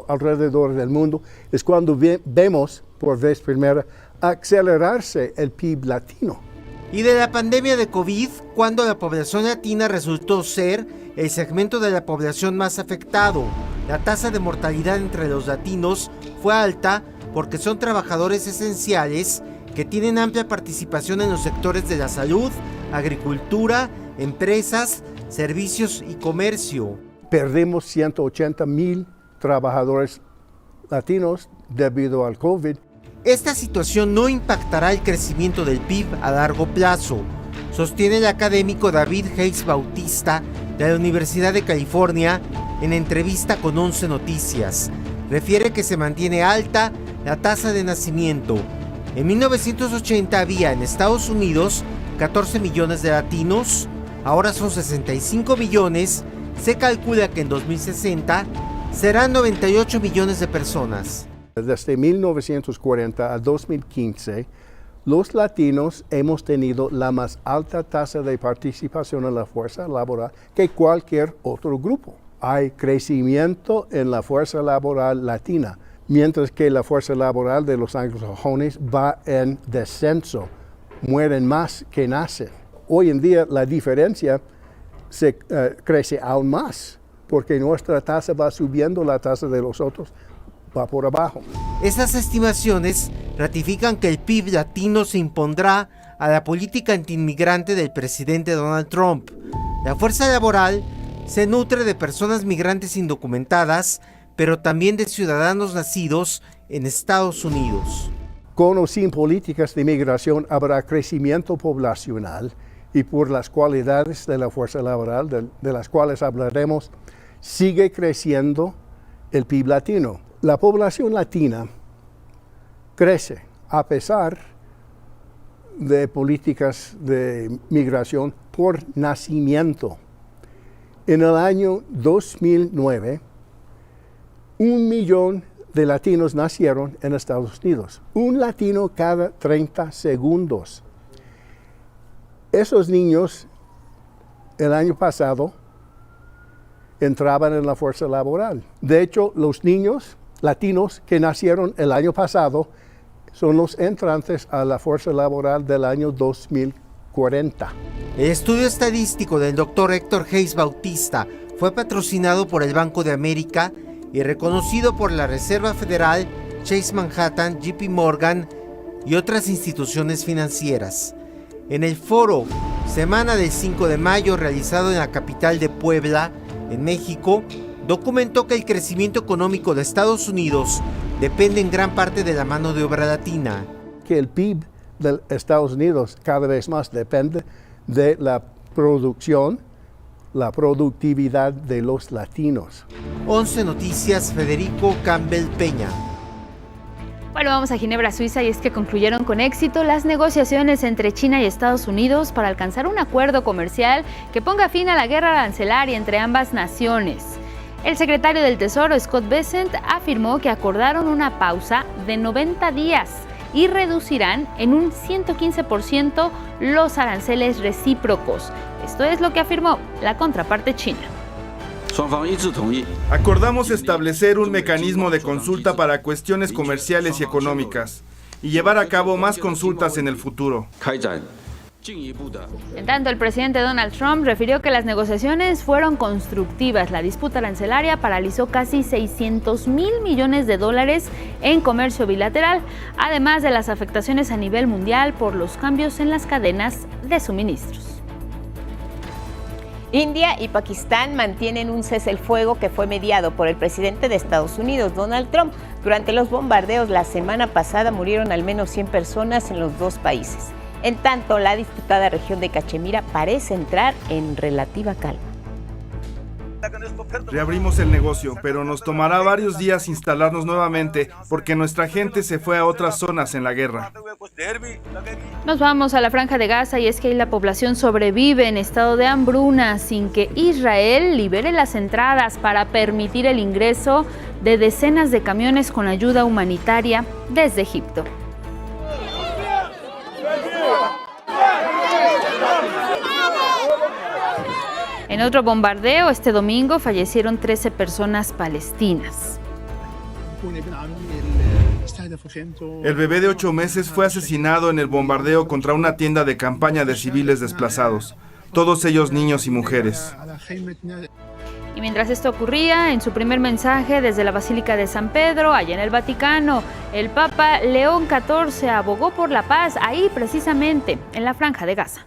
alrededor del mundo, es cuando vemos por vez primera acelerarse el PIB latino. Y de la pandemia de COVID, cuando la población latina resultó ser el segmento de la población más afectado. La tasa de mortalidad entre los latinos fue alta porque son trabajadores esenciales que tienen amplia participación en los sectores de la salud, agricultura, empresas, servicios y comercio. Perdimos 180,000 trabajadores latinos debido al COVID. Esta situación no impactará el crecimiento del PIB a largo plazo, sostiene el académico David Hayes Bautista de la Universidad de California en entrevista con 11 Noticias. Refiere que se mantiene alta la tasa de nacimiento. En 1980 había en Estados Unidos 14 millones de latinos, ahora son 65 millones, se calcula que en 2060 serán 98 millones de personas. Desde 1940 a 2015, los latinos hemos tenido la más alta tasa de participación en la fuerza laboral que cualquier otro grupo. Hay crecimiento en la fuerza laboral latina, mientras que la fuerza laboral de los anglosajones va en descenso, mueren más que nacen. Hoy en día la diferencia se crece aún más, porque nuestra tasa va subiendo, la tasa de los otros va por abajo. Estas estimaciones ratifican que el PIB latino se impondrá a la política antiinmigrante del presidente Donald Trump. La fuerza laboral se nutre de personas migrantes indocumentadas, pero también de ciudadanos nacidos en Estados Unidos. Con o sin políticas de migración habrá crecimiento poblacional y por las cualidades de la fuerza laboral, de las cuales hablaremos, sigue creciendo el PIB latino. La población latina crece a pesar de políticas de migración por nacimiento. En el año 2009, 1 millón de latinos nacieron en Estados Unidos. Un latino cada 30 segundos. Esos niños, el año pasado, entraban en la fuerza laboral. De hecho, los niños latinos que nacieron el año pasado son los entrantes a la fuerza laboral del año 2040. El estudio estadístico del Dr. Héctor Hayes Bautista fue patrocinado por el Banco de América y reconocido por la Reserva Federal, Chase Manhattan, JP Morgan y otras instituciones financieras. En el foro Semana del 5 de mayo realizado en la capital de Puebla, en México, documentó que el crecimiento económico de Estados Unidos depende en gran parte de la mano de obra latina. Que el PIB de Estados Unidos cada vez más depende de la producción, la productividad de los latinos. 11 Noticias, Federico Campbell Peña. Bueno, vamos a Ginebra, Suiza, y es que concluyeron con éxito las negociaciones entre China y Estados Unidos para alcanzar un acuerdo comercial que ponga fin a la guerra arancelaria entre ambas naciones. El secretario del Tesoro, Scott Bessent, afirmó que acordaron una pausa de 90 días y reducirán en un 115% los aranceles recíprocos. Esto es lo que afirmó la contraparte china. Acordamos establecer un mecanismo de consulta para cuestiones comerciales y económicas y llevar a cabo más consultas en el futuro. En tanto, el presidente Donald Trump refirió que las negociaciones fueron constructivas. La disputa arancelaria paralizó casi $600 mil millones en comercio bilateral, además de las afectaciones a nivel mundial por los cambios en las cadenas de suministros. India y Pakistán mantienen un cese el fuego que fue mediado por el presidente de Estados Unidos, Donald Trump. Durante los bombardeos la semana pasada murieron al menos 100 personas en los dos países. En tanto, la disputada región de Cachemira parece entrar en relativa calma. Reabrimos el negocio, pero nos tomará varios días instalarnos nuevamente porque nuestra gente se fue a otras zonas en la guerra. Nos vamos a la Franja de Gaza y es que ahí la población sobrevive en estado de hambruna sin que Israel libere las entradas para permitir el ingreso de decenas de camiones con ayuda humanitaria desde Egipto. En otro bombardeo este domingo fallecieron 13 personas palestinas. El bebé de 8 meses fue asesinado en el bombardeo contra una tienda de campaña de civiles desplazados, todos ellos niños y mujeres. Y mientras esto ocurría, en su primer mensaje desde la Basílica de San Pedro, allá en el Vaticano, el Papa León XIV abogó por la paz ahí precisamente, en la Franja de Gaza.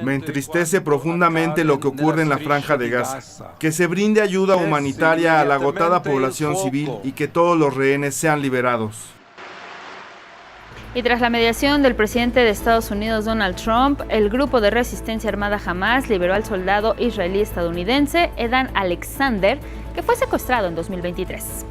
Me entristece profundamente lo que ocurre en la Franja de Gaza. Que se brinde ayuda humanitaria a la agotada población civil y que todos los rehenes sean liberados. Y tras la mediación del presidente de Estados Unidos, Donald Trump, el grupo de resistencia armada Hamas liberó al soldado israelí-estadounidense Edan Alexander, que fue secuestrado en 2023.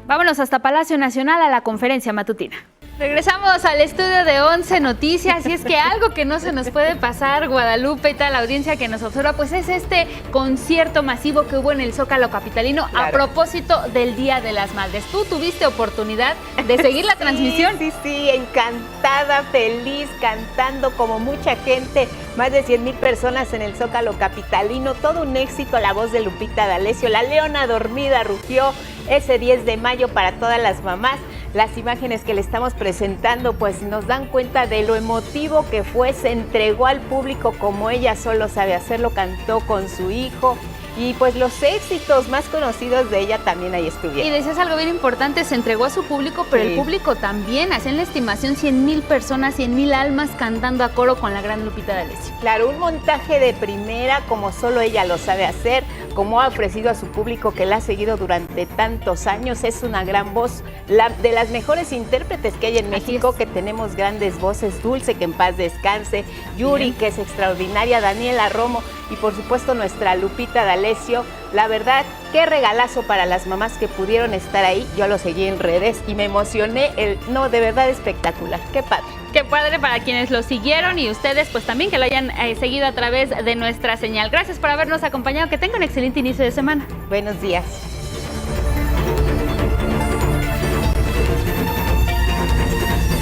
Vámonos hasta Palacio Nacional a la conferencia matutina. Regresamos al estudio de 11 Noticias y es que algo que no se nos puede pasar, Guadalupe y toda la audiencia que nos observa, pues es este concierto masivo que hubo en el Zócalo capitalino a propósito del Día de las Madres. ¿Tú tuviste oportunidad de seguir la transmisión? Sí, encantada, feliz, cantando como mucha gente, más de 100,000 personas en el Zócalo capitalino, todo un éxito, la voz de Lupita D'Alessio, la leona dormida rugió ese 10 de mayo para todas las mamás. Las imágenes que le estamos presentando pues nos dan cuenta de lo emotivo que fue, se entregó al público como ella solo sabe hacerlo, cantó con su hijo y pues los éxitos más conocidos de ella también ahí estuvieron. Y decías algo bien importante, se entregó a su público, pero el público también, hacían la estimación 100,000 personas, 100,000 almas cantando a coro con la gran Lupita D'Alessio. Claro, un montaje de primera como solo ella lo sabe hacer, como ha ofrecido a su público que la ha seguido durante tantos años, es una gran voz, de las mejores intérpretes que hay en México, que tenemos grandes voces, Dulce, que en paz descanse, Yuri, que es extraordinaria, Daniela Romo y por supuesto nuestra Lupita D'Alessio. La verdad, qué regalazo para las mamás que pudieron estar ahí, yo lo seguí en redes y me emocioné, no, de verdad espectacular, qué padre. Qué padre para quienes lo siguieron y ustedes pues también que lo hayan seguido a través de nuestra señal. Gracias por habernos acompañado, que tengan un excelente inicio de semana. Buenos días.